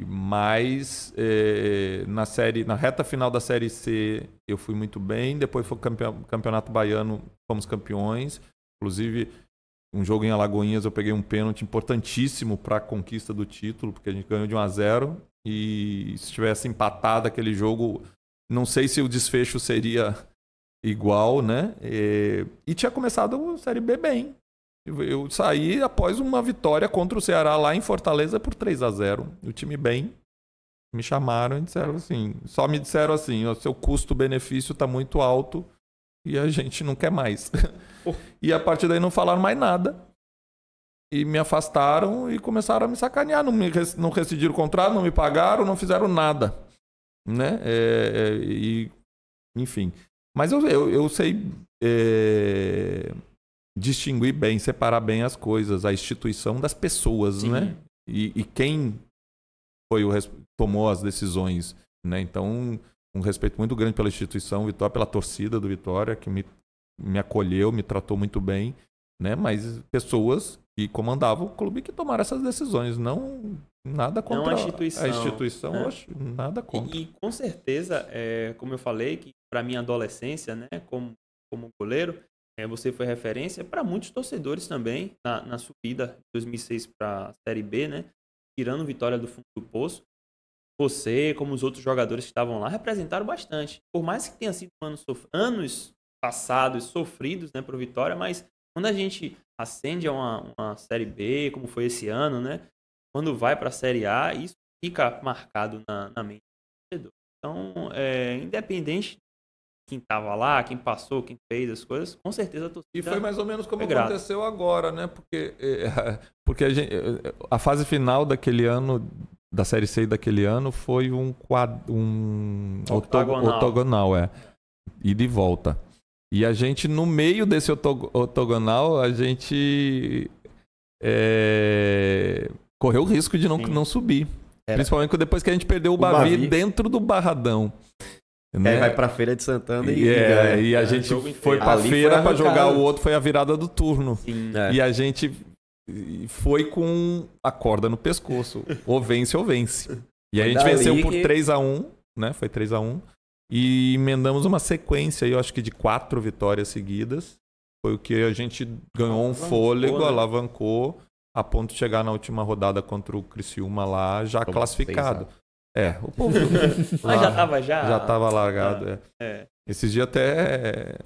mas na reta final da Série C eu fui muito bem, depois foi campeonato baiano, fomos campeões, inclusive um jogo em Alagoinhas eu peguei um pênalti importantíssimo para a conquista do título, porque a gente ganhou de 1-0 e se tivesse empatado aquele jogo, não sei se o desfecho seria igual, né? E tinha começado a Série B bem. Eu saí após uma vitória contra o Ceará lá em Fortaleza por 3-0. O time bem. Me chamaram e disseram assim, só me disseram assim, o seu custo-benefício está muito alto e a gente não quer mais. E a partir daí não falaram mais nada. E me afastaram e começaram a me sacanear. Não rescindiram o contrato, não me pagaram, não fizeram nada, né? Enfim. Mas eu sei distinguir bem, separar bem as coisas, a instituição das pessoas, sim, né? E quem tomou as decisões, né? Então, um respeito muito grande pela instituição Vitória, pela torcida do Vitória, que me acolheu, me tratou muito bem, né? Mas pessoas que comandavam o clube que tomaram essas decisões, nada contra não a instituição. Nada contra. E com certeza, como eu falei, que para minha adolescência, né, como goleiro, você foi referência para muitos torcedores também na subida de 2006 para a Série B, né? Tirando Vitória do fundo do poço. Você, como os outros jogadores que estavam lá, representaram bastante. Por mais que tenha sido anos passados sofridos, né, para o Vitória, mas quando a gente ascende a uma Série B, como foi esse ano, né? Quando vai para a Série A, isso fica marcado na mente do torcedor. Então, independente de quem estava lá, quem passou, quem fez as coisas, com certeza a torcida... E foi mais ou menos como aconteceu agora, né? Porque a fase final daquele ano, da Série C daquele ano, foi um octogonal, ida e volta. E a gente, no meio desse octogonal, a gente correu o risco de não subir. Principalmente depois que a gente perdeu o Bavi dentro do Barradão. Né? Aí vai pra Feira de Santana e a gente foi pra feira pra jogar, o outro foi a virada do turno. E a gente foi com a corda no pescoço. Ou vence ou vence. E a gente venceu por 3-1, né? Foi 3-1. E emendamos uma sequência, eu acho que de 4 vitórias seguidas. Foi o que a gente ganhou um fôlego, alavancou, a ponto de chegar na última rodada contra o Criciúma lá, já classificado. O povo... Mas já estava Já estava largado, Esses dias até...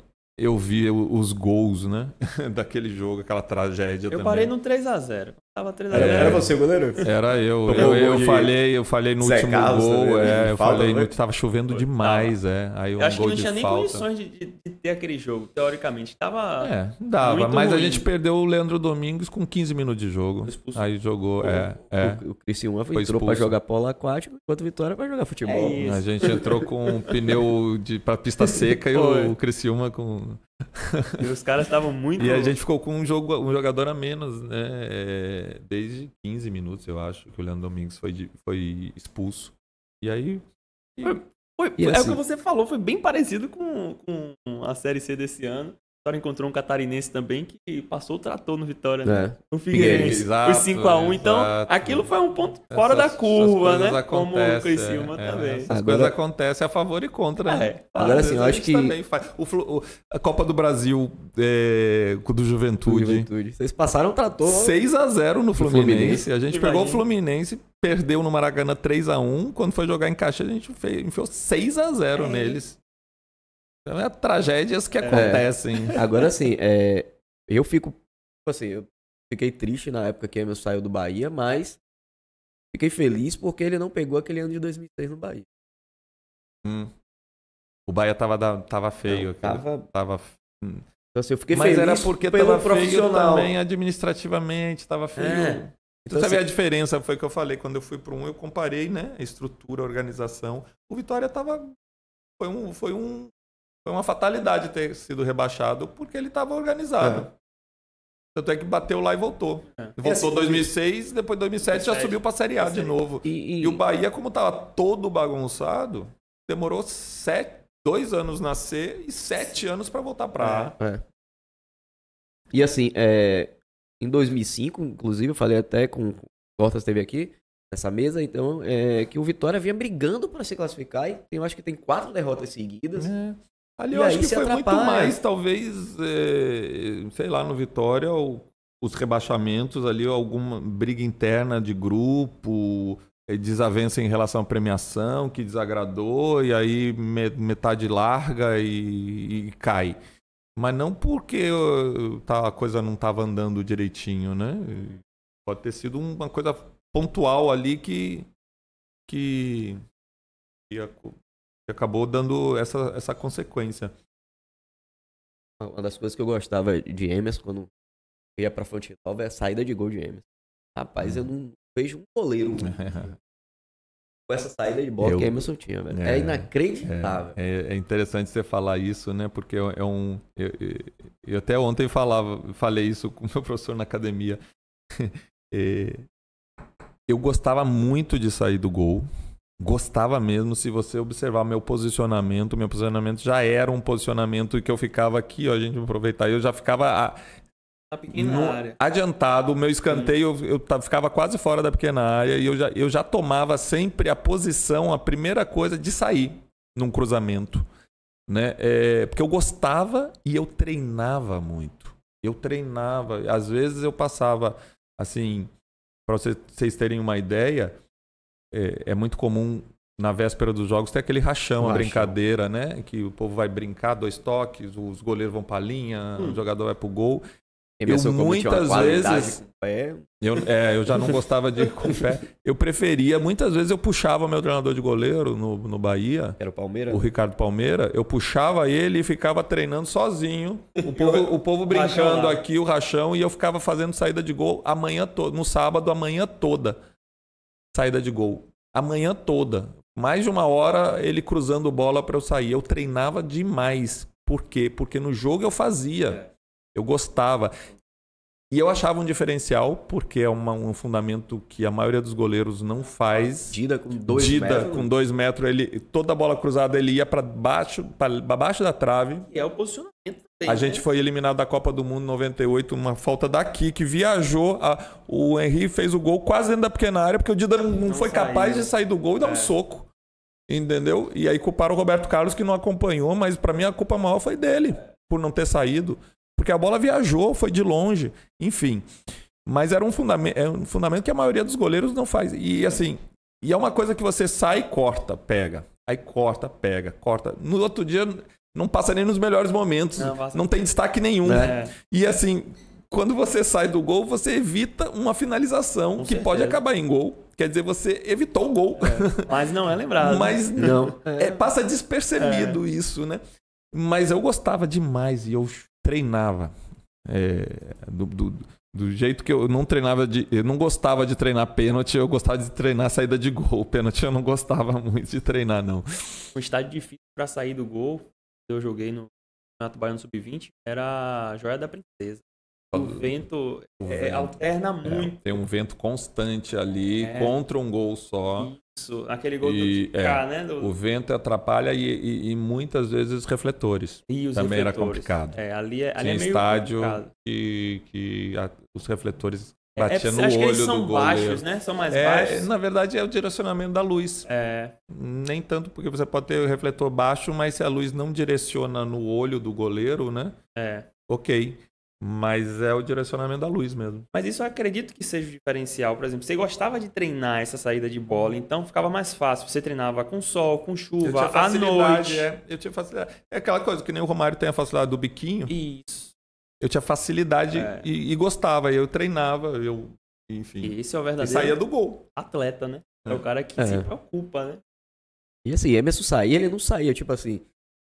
eu vi os gols, né? Daquele jogo, aquela tragédia também. Eu parei no 3x0. Tava 3x0. Era você o goleiro? Era eu. Tomou Eu falei no Zé último Carlos gol. também, Eu falta, falei né? que tava chovendo demais, Aí Eu acho que gol não de tinha nem falta. condições de ter aquele jogo, teoricamente. Tava Dava, muito mas a ruim. gente perdeu o Leandro Domingos com 15 minutos de jogo. Expulso. Aí jogou, O Criciúma Foi entrou pra expulso. jogar polo aquático, enquanto o Vitória vai jogar futebol. É isso. A gente entrou com um pneu pra pista seca e Foi. o Criciúma com... E os caras estavam muito... E a gente ficou com um jogador a menos, né? Desde 15 minutos, eu acho, que o Leandro Domingos foi expulso. E aí... E É o assim- que você falou, foi bem parecido com a Série C desse ano. A Vitória encontrou um catarinense também que passou o trator no Vitória, né? É. No Figueirense. Exato, Os 5x1. Então, exato. aquilo foi um ponto fora da Essas curva, coisas né? Como o acontecem, Criciúma também. Essas Agora- coisas acontecem a favor e contra, né? É. Agora Às sim, vezes eu a acho gente que- também faz. A Copa do Brasil do Juventude. Vocês passaram o trator. 6x0 no Fluminense. Fluminense. A gente Imagina. pegou o Fluminense, perdeu no Maracanã 3x1. Quando foi jogar em Caxias, a gente enfiou 6x0 neles. Então é tragédias que acontecem. Agora sim, eu fico. Tipo assim, eu fiquei triste na época que o Emerson saiu do Bahia, mas fiquei feliz porque ele não pegou aquele ano de 2006 no Bahia. O Bahia tava feio. Não, tava. Hum. Então, assim, eu fiquei Mas feliz era porque pelo tava feio profissional. também administrativamente, tava feio. É. Você Então, sabe assim, a diferença? Foi o que eu falei. Quando eu fui para eu comparei, né? A estrutura, a organização. O Vitória tava... Foi uma fatalidade ter sido rebaixado porque ele estava organizado. Tanto é que bateu lá e voltou. Voltou assim, 2006, depois 2007 já subiu para a Série A de novo. E E o Bahia, como estava todo bagunçado, demorou 2 anos na C e 7 anos para voltar para A. E assim, em 2005, inclusive, eu falei até com o Cortas esteve aqui nessa mesa, então, que o Vitória vinha brigando para se classificar e eu acho que tem 4 derrotas seguidas. Ali E eu aí acho que se foi muito atrapalha. mais, talvez, sei lá, no Vitória, os rebaixamentos ali, alguma briga interna de grupo, desavença em relação à premiação que desagradou, e aí metade larga e cai. Mas não porque a coisa não estava andando direitinho, né? Pode ter sido uma coisa pontual ali que acabou dando essa consequência. Uma das coisas que eu gostava de Emerson quando ia pra Fonte Nova é a saída de gol de Emerson. Rapaz, eu não vejo um goleiro com essa saída de bola que Emerson tinha, velho. É inacreditável. É interessante você falar isso, né? Porque eu até ontem falei isso com o meu professor na academia. Eu gostava muito de sair do gol. Gostava mesmo. Se você observar meu posicionamento já era um posicionamento que eu ficava aqui, ó, a gente aproveitar. Eu já ficava Na pequena área. adiantado. O meu escanteio, eu ficava quase fora da pequena área e eu já tomava sempre a posição, a primeira coisa de sair num cruzamento, né? Porque eu gostava e eu treinava muito. Eu treinava. Às vezes eu passava, assim, para vocês terem uma ideia, é muito comum na véspera dos jogos ter aquele rachão, a brincadeira, né? Que o povo vai brincar, 2 toques, os goleiros vão pra linha, o jogador vai pro gol. Emerson, como tinha uma muitas qualidade vezes com o pé, eu já não gostava de ir com o pé. Eu preferia, muitas vezes eu puxava meu treinador de goleiro no Bahia, era o Palmeiras. o Ricardo Palmeira, eu puxava ele e ficava treinando sozinho. O povo brincando aqui, o rachão, e eu ficava fazendo saída de gol a manhã toda, no sábado, a manhã toda. Saída de gol. A manhã toda. Mais de 1 hora ele cruzando bola para eu sair. Eu treinava demais. Por quê? Porque no jogo eu fazia. Eu gostava. E eu achava um diferencial, porque é um fundamento que a maioria dos goleiros não faz. Dida com 2 metros. Com 2 metros, toda a bola cruzada ele ia para baixo da trave. E é o posicionamento também. A gente foi eliminado da Copa do Mundo em 98, uma falta daqui, que viajou. O Henry fez o gol quase dentro da pequena área, porque o Dida não foi capaz de sair do gol e dar um soco. Entendeu? E aí culparam o Roberto Carlos, que não acompanhou, mas para mim a culpa maior foi dele, por não ter saído. Porque a bola viajou, foi de longe, enfim. Mas era um fundamento que a maioria dos goleiros não faz. E assim, é uma coisa que você sai e corta, pega. Aí corta, pega, corta. No outro dia, não passa nem nos melhores momentos, não tem destaque nenhum. E assim, quando você sai do gol, você evita uma finalização que pode acabar em gol. Quer dizer, você evitou o gol. Mas não é lembrado. Mas passa despercebido isso, né? Mas eu gostava demais e eu treinava. Do jeito que eu não treinava eu não gostava de treinar pênalti, eu gostava de treinar saída de gol. Pênalti eu não gostava muito de treinar, não. Um estádio difícil para sair do gol, eu joguei no Campeonato Baiano Sub-20, era a Joia da Princesa. O vento alterna muito. Tem um vento constante ali contra um gol só. Isso, aquele gol do cá, né? O vento atrapalha e muitas vezes refletores. E os também refletores. Era complicado. Ali é Tinha meio estádio complicado. que os refletores batiam no acho que olho eles são do goleiro. baixos, né? São mais baixos. Na verdade, é o direcionamento da luz. Nem tanto porque você pode ter o refletor baixo, mas se a luz não direciona no olho do goleiro, né? Ok. Mas é o direcionamento da luz mesmo. Mas isso eu acredito que seja o diferencial. Por exemplo, você gostava de treinar essa saída de bola, então ficava mais fácil. Você treinava com sol, com chuva, à noite. Eu tinha facilidade. É aquela coisa que nem o Romário tem a facilidade do biquinho. Isso. Eu tinha facilidade e gostava. Eu treinava, enfim. E esse é o verdadeiro e saía do gol. Atleta, né? É o cara que se preocupa, né? E assim, Emerson saía, ele não saía, tipo assim...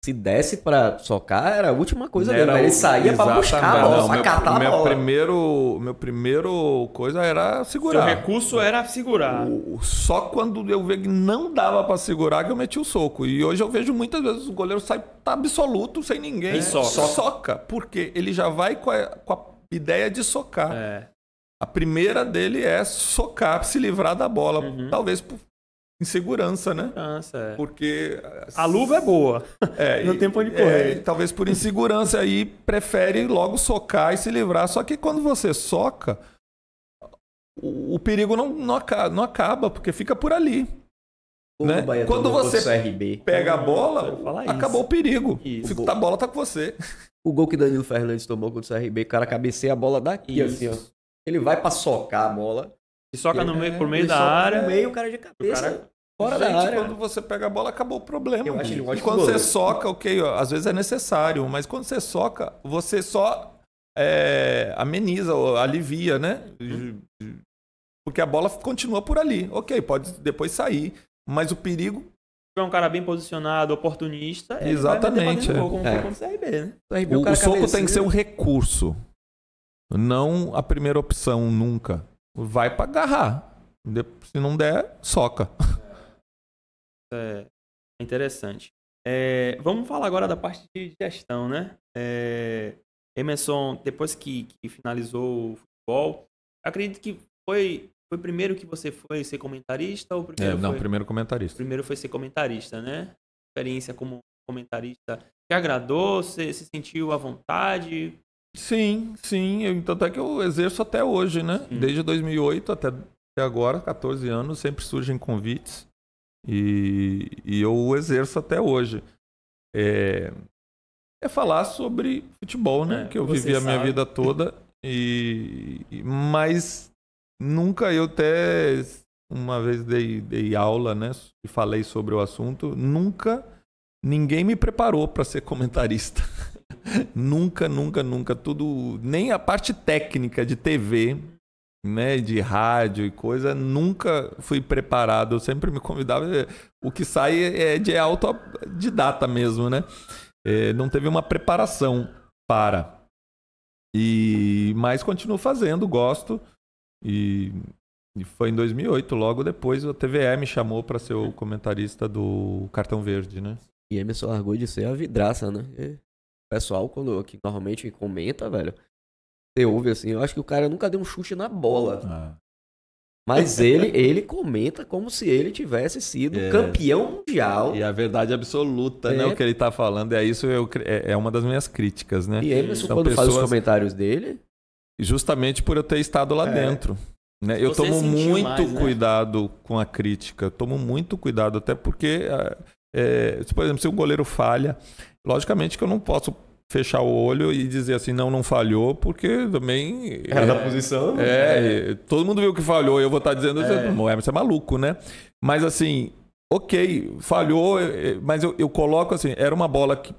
Se desse pra socar, era a última coisa dele. Ele saía pra buscar a bola, pra catar a bola. Meu primeiro coisa era segurar. Seu recurso era segurar. Só quando eu vi que não dava pra segurar que eu meti o soco. E hoje eu vejo muitas vezes o goleiro sai absoluto, sem ninguém. E soca. Porque ele já vai com a ideia de socar. A primeira dele é socar, se livrar da bola. Talvez por insegurança, né? Porque a luva é boa. Não tem pra onde correr. Talvez por insegurança aí prefere logo socar e se livrar. Só que quando você soca, o perigo não acaba, porque fica por ali. Né? Quando você pega a bola, acabou o perigo. A bola tá com você. O gol que Danilo Fernandes tomou contra o CRB, o cara cabeceia a bola daqui, assim, ó. Ele vai pra socar a bola. E soca por meio da área. No meio, o cara de cabeça. Fora da área. Quando você pega a bola, acabou o problema. Eu acho ele e quando você soca, às vezes é necessário, mas quando você soca, você só ameniza, alivia, né? Porque a bola continua por ali. Ok, pode depois sair, mas o perigo... É um cara bem posicionado, oportunista. Exatamente. Como foi com o CRB, né? O soco tem que ser um recurso, não a primeira opção nunca. Vai pra agarrar. Se não der, soca. É interessante. Vamos falar agora da parte de gestão, né? Emerson, depois que finalizou o futebol, acredito que foi primeiro que você foi ser comentarista ou primeiro primeiro comentarista. Primeiro foi ser comentarista, né? Experiência como comentarista te agradou? Você se sentiu à vontade? Sim. Tanto é que eu exerço até hoje, né? Desde 2008 até agora, 14 anos, sempre surgem convites e eu exerço até hoje. É falar sobre futebol, né? Que eu vivi a minha vida toda, mas nunca, eu até uma vez dei aula, né? E falei sobre o assunto, nunca ninguém me preparou para ser comentarista. Nunca. Tudo, nem a parte técnica de TV, né, de rádio e coisa, nunca fui preparado. Eu sempre me convidava. O que sai é de autodidata mesmo, né? Não teve uma preparação para. Mas continuo fazendo, gosto. E foi em 2008, logo depois, a TVE me chamou para ser o comentarista do Cartão Verde, né? E Emerson largou de ser a vidraça, né? O pessoal, que normalmente comenta, velho, você ouve assim, eu acho que o cara nunca deu um chute na bola. Mas ele comenta como se ele tivesse sido campeão mundial. E a verdade absoluta, né? O que ele tá falando, isso é uma das minhas críticas, né? E Emerson, quando faz os comentários dele... Justamente por eu ter estado lá dentro. Né? Eu tomo muito cuidado com a crítica. Tomo muito cuidado, até porque, por exemplo, se o goleiro falha, logicamente que eu não posso fechar o olho e dizer assim, não falhou, porque também... Era da posição. Todo mundo viu que falhou e eu vou estar dizendo, você é maluco, né? Mas assim, ok, falhou, mas eu coloco assim, era uma bola que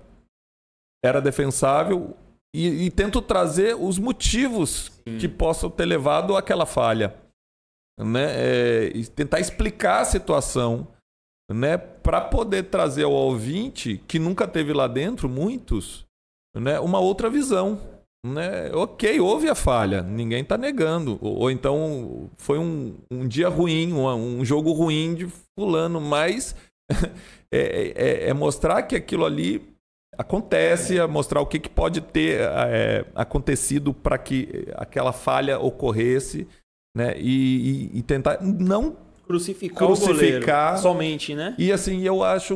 era defensável e tento trazer os motivos que possam ter levado àquela falha, né? E tentar explicar a situação, né? Para poder trazer ao ouvinte que nunca teve lá dentro, muitos, né? Uma outra visão, né? Ok, houve a falha, ninguém está negando, ou então foi um dia ruim, um jogo ruim de fulano, mas é mostrar que aquilo ali acontece, mostrar o que pode ter acontecido para que aquela falha ocorresse, né? E tentar não crucificar o goleiro somente, né? E assim, eu acho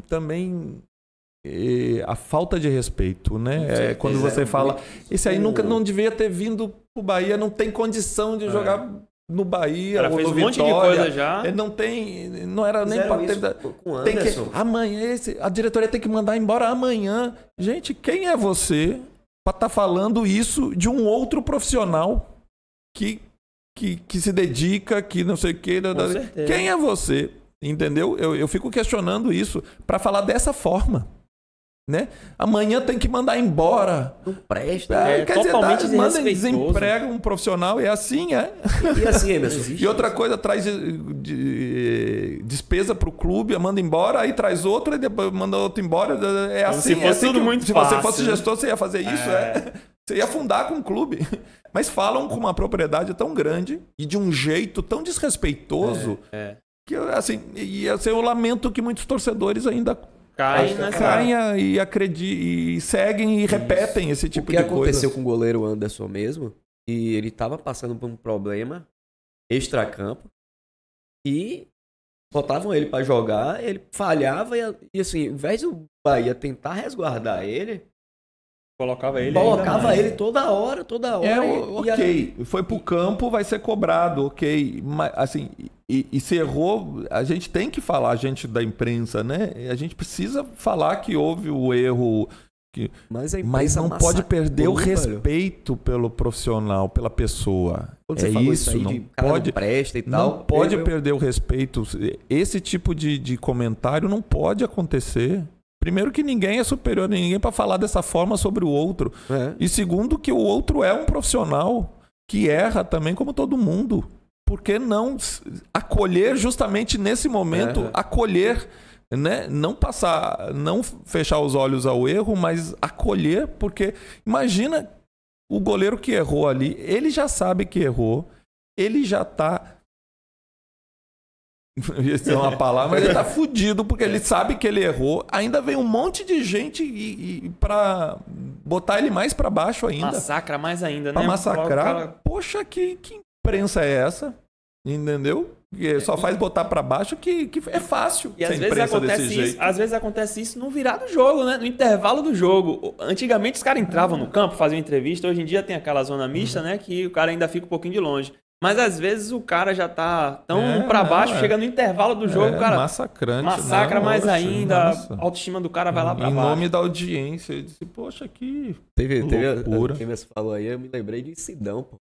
também a falta de respeito, né? Quando você fala, esse aí nunca não devia ter vindo pro Bahia, não tem condição de jogar no Bahia, cara, ou fez no um monte Vitória. de coisa já. Não era nem para ter. Tem que, amanhã a diretoria tem que mandar embora amanhã. Gente, quem é você para estar falando isso de um outro profissional que se dedica, que não sei o quê? Quem é você? Entendeu? Eu fico questionando isso para falar dessa forma. Né? Amanhã tem que mandar embora. Não presta. Quer totalmente dizer, manda desemprega um profissional, é assim, E assim, Emerson. E outra coisa, traz despesa pro clube, manda embora, aí traz outra e depois manda outro embora. É assim. Se fosse tudo muito fácil. Se você fosse gestor, você ia fazer isso, Você ia afundar com o clube. Mas falam com uma propriedade tão grande e de um jeito tão desrespeitoso que, assim, eu lamento que muitos torcedores ainda caem e seguem e repetem esse tipo de coisa. O que aconteceu com o goleiro Anderson mesmo, e ele estava passando por um problema extracampo e botavam ele para jogar, ele falhava e assim, ao invés do Bahia tentar resguardar ele, colocava ele toda hora. Ok, foi pro campo, vai ser cobrado, ok. Mas, assim, e se errou, a gente tem que falar, a gente da imprensa, né? A gente precisa falar que houve o erro. Mas não pode perder o respeito pelo profissional, pela pessoa. Quando você falou isso, não pode presta e tal. Não pode perder o respeito. Esse tipo de comentário não pode acontecer. Primeiro que ninguém é superior a ninguém para falar dessa forma sobre o outro. E segundo que o outro é um profissional que erra também como todo mundo. Por que não acolher justamente nesse momento, acolher, né? Não fechar os olhos ao erro, mas acolher, porque imagina o goleiro que errou ali, ele já sabe que errou, ele já tá... Isso é uma palavra, mas ele tá fudido porque ele sabe que ele errou. Ainda vem um monte de gente pra botar ele mais pra baixo ainda. Massacra mais ainda, pra né? Massacrar. Poxa, que imprensa é essa? Entendeu? Que só faz botar pra baixo que é fácil. E às vezes acontece isso no virar do jogo, né? No intervalo do jogo. Antigamente os caras entravam no campo, faziam entrevista. Hoje em dia tem aquela zona mista, né? Que o cara ainda fica um pouquinho de longe. Mas às vezes o cara já tá tão pra baixo, chega no intervalo do jogo, o cara massacra mais ainda, a autoestima do cara vai lá pra baixo. Em nome da audiência, eu disse, poxa, que loucura. Quem você falou aí, eu me lembrei de Sidão, pô.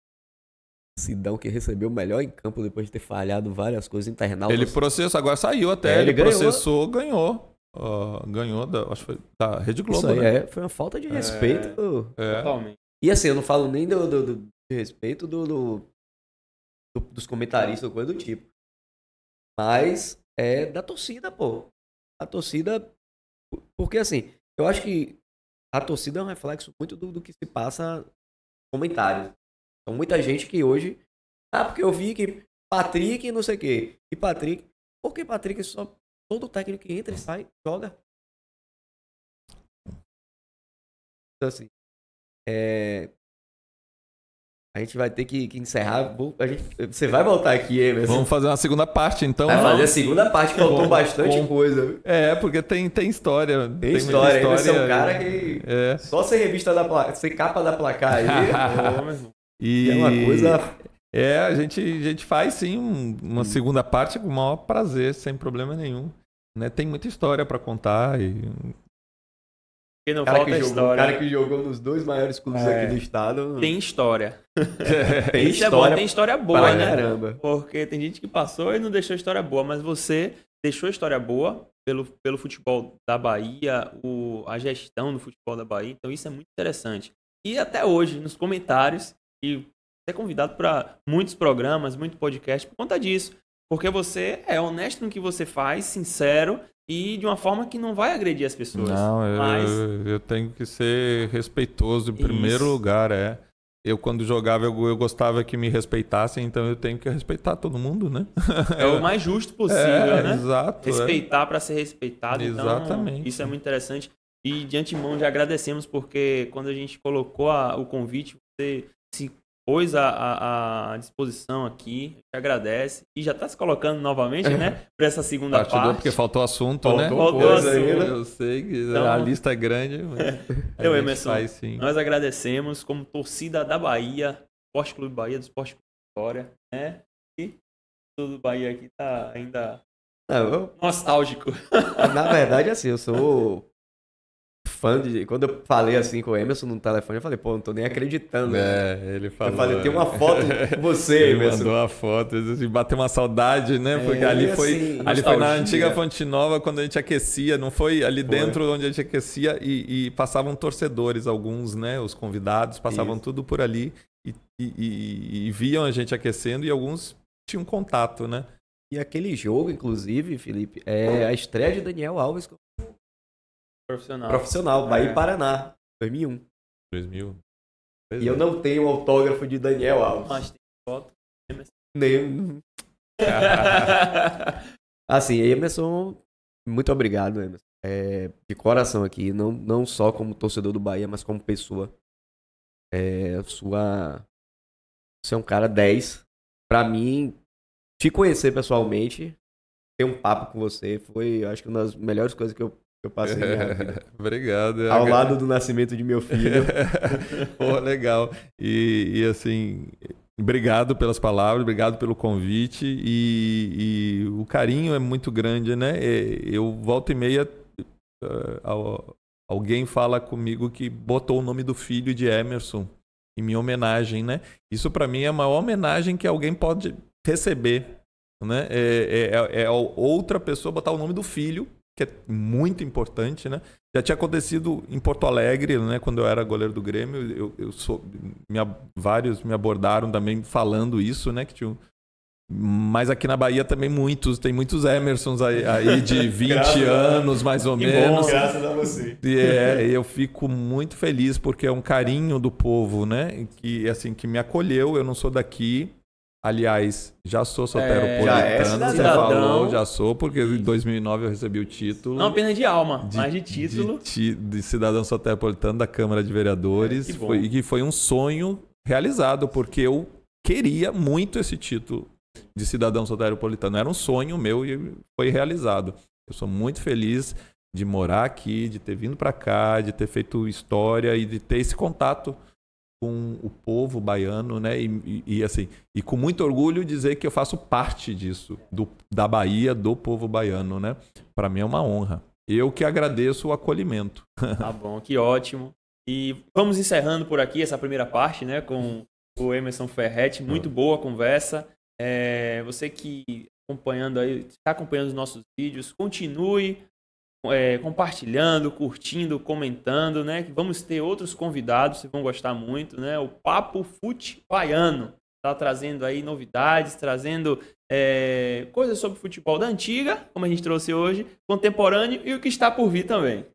Sidão que recebeu o melhor em campo depois de ter falhado várias coisas, internautas. Ele processou, agora saiu até, ele processou, ganhou. Ganhou acho que foi da Rede Globo, isso aí, né? Foi uma falta de respeito. Totalmente. E assim, eu não falo nem de respeito dos comentaristas ou coisa do tipo. Mas é da torcida, pô. A torcida... Porque assim, eu acho que a torcida é um reflexo muito do que se passa nos comentários. Então muita gente que hoje... porque eu vi que Patrick não sei o quê. E Patrick... Por que Patrick só... Todo técnico que entra e sai, joga? Então assim... A gente vai ter que encerrar. Você vai voltar aqui, Emerson. Vamos fazer uma segunda parte, então. Vai fazer a segunda parte, que faltou bastante coisa. Porque tem história. Tem história. Você é um cara que... Só ser revista ser capa da placar aí. E é uma coisa... A gente faz, sim, uma segunda parte com o maior prazer, sem problema nenhum. Né? Tem muita história para contar e... Não falta história. O cara que jogou nos 2 maiores clubes aqui do estado. Tem história. Tem Isso história. É bom, tem história boa, né? Caramba. Porque tem gente que passou e não deixou história boa, mas você deixou história boa pelo futebol da Bahia, a gestão do futebol da Bahia. Então isso é muito interessante. E até hoje, nos comentários, e você é convidado para muitos programas, muito podcast por conta disso. Porque você é honesto no que você faz, sincero e de uma forma que não vai agredir as pessoas. Não, eu tenho que ser respeitoso em primeiro lugar, Eu, quando jogava, eu gostava que me respeitassem, então eu tenho que respeitar todo mundo, né? É o mais justo possível, né? Exato. Respeitar para ser respeitado. Exatamente. Então, isso é muito interessante. E de antemão já agradecemos, porque quando a gente colocou o convite, você se pôs à disposição aqui, a gente agradece. E já está se colocando novamente, né? Para essa segunda parte. Porque faltou assunto, né? Faltou assunto. Eu sei que então, a lista é grande. Eu, Emerson, faz, sim. Nós agradecemos como torcida da Bahia, Esporte Clube Bahia, do Esporte Clube Vitória, né? E tudo Bahia aqui tá ainda nostálgico. Na verdade, assim, eu sou fã de... Quando eu falei assim com o Emerson no telefone, eu falei, pô, não tô nem acreditando. Ele falou. Eu falei, tem uma foto com você, Emerson. Mandou a foto, assim, bateu uma saudade, né? Porque ali foi na antiga Fonte Nova, quando a gente aquecia, não foi ali dentro onde a gente aquecia e passavam torcedores, alguns, né? Os convidados passavam tudo por ali e viam a gente aquecendo e alguns tinham contato, né? E aquele jogo, inclusive, Felipe, é a estreia de Daniel Alves profissional, Bahia e Paraná, 2001. 2000. E eu não tenho o autógrafo de Daniel Alves. Mas tem foto. Nem... Assim, Emerson, muito obrigado, Emerson. De coração aqui, não só como torcedor do Bahia, mas como pessoa. Você é um cara 10. Pra mim, te conhecer pessoalmente, ter um papo com você, foi, acho que uma das melhores coisas que eu passei na minha vida. Obrigado. Ao lado do nascimento de meu filho. Pô, legal. E assim, obrigado pelas palavras, obrigado pelo convite e o carinho é muito grande, né? Eu volta e meia alguém fala comigo que botou o nome do filho de Emerson em minha homenagem, né? Isso para mim é a maior homenagem que alguém pode receber, né? Outra pessoa botar o nome do filho, que é muito importante, né? Já tinha acontecido em Porto Alegre, né? Quando eu era goleiro do Grêmio, vários me abordaram também falando isso, né? Mas aqui na Bahia também tem muitos Emersons aí de 20 anos, mais ou menos. Bom, graças a você. Eu fico muito feliz porque é um carinho do povo, né? Que me acolheu. Eu não sou daqui. Aliás, já sou soteropolitano, você falou, já sou, porque em 2009 eu recebi o título. Não apenas de alma, mas de título. De cidadão soteropolitano da Câmara de Vereadores. Que foi um sonho realizado, porque eu queria muito esse título de cidadão soteropolitano. Era um sonho meu e foi realizado. Eu sou muito feliz de morar aqui, de ter vindo para cá, de ter feito história e de ter esse contato com o povo baiano, né? E com muito orgulho dizer que eu faço parte disso, da Bahia, do povo baiano, né? Para mim é uma honra. Eu que agradeço o acolhimento. Tá bom, que ótimo. E vamos encerrando por aqui essa primeira parte, né? Com o Emerson Ferretti. Muito boa a conversa. Você que está acompanhando os nossos vídeos, continue compartilhando, curtindo, comentando, né? Que vamos ter outros convidados, vocês vão gostar muito, né? O Papo Fute Baiano tá trazendo aí novidades, trazendo coisas sobre futebol da antiga, como a gente trouxe hoje, contemporâneo e o que está por vir também.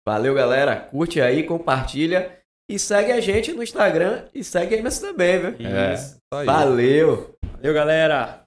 Valeu, galera. Curte aí, compartilha e segue a gente no Instagram e segue a Emerson também, viu? Isso. Valeu. Valeu, galera.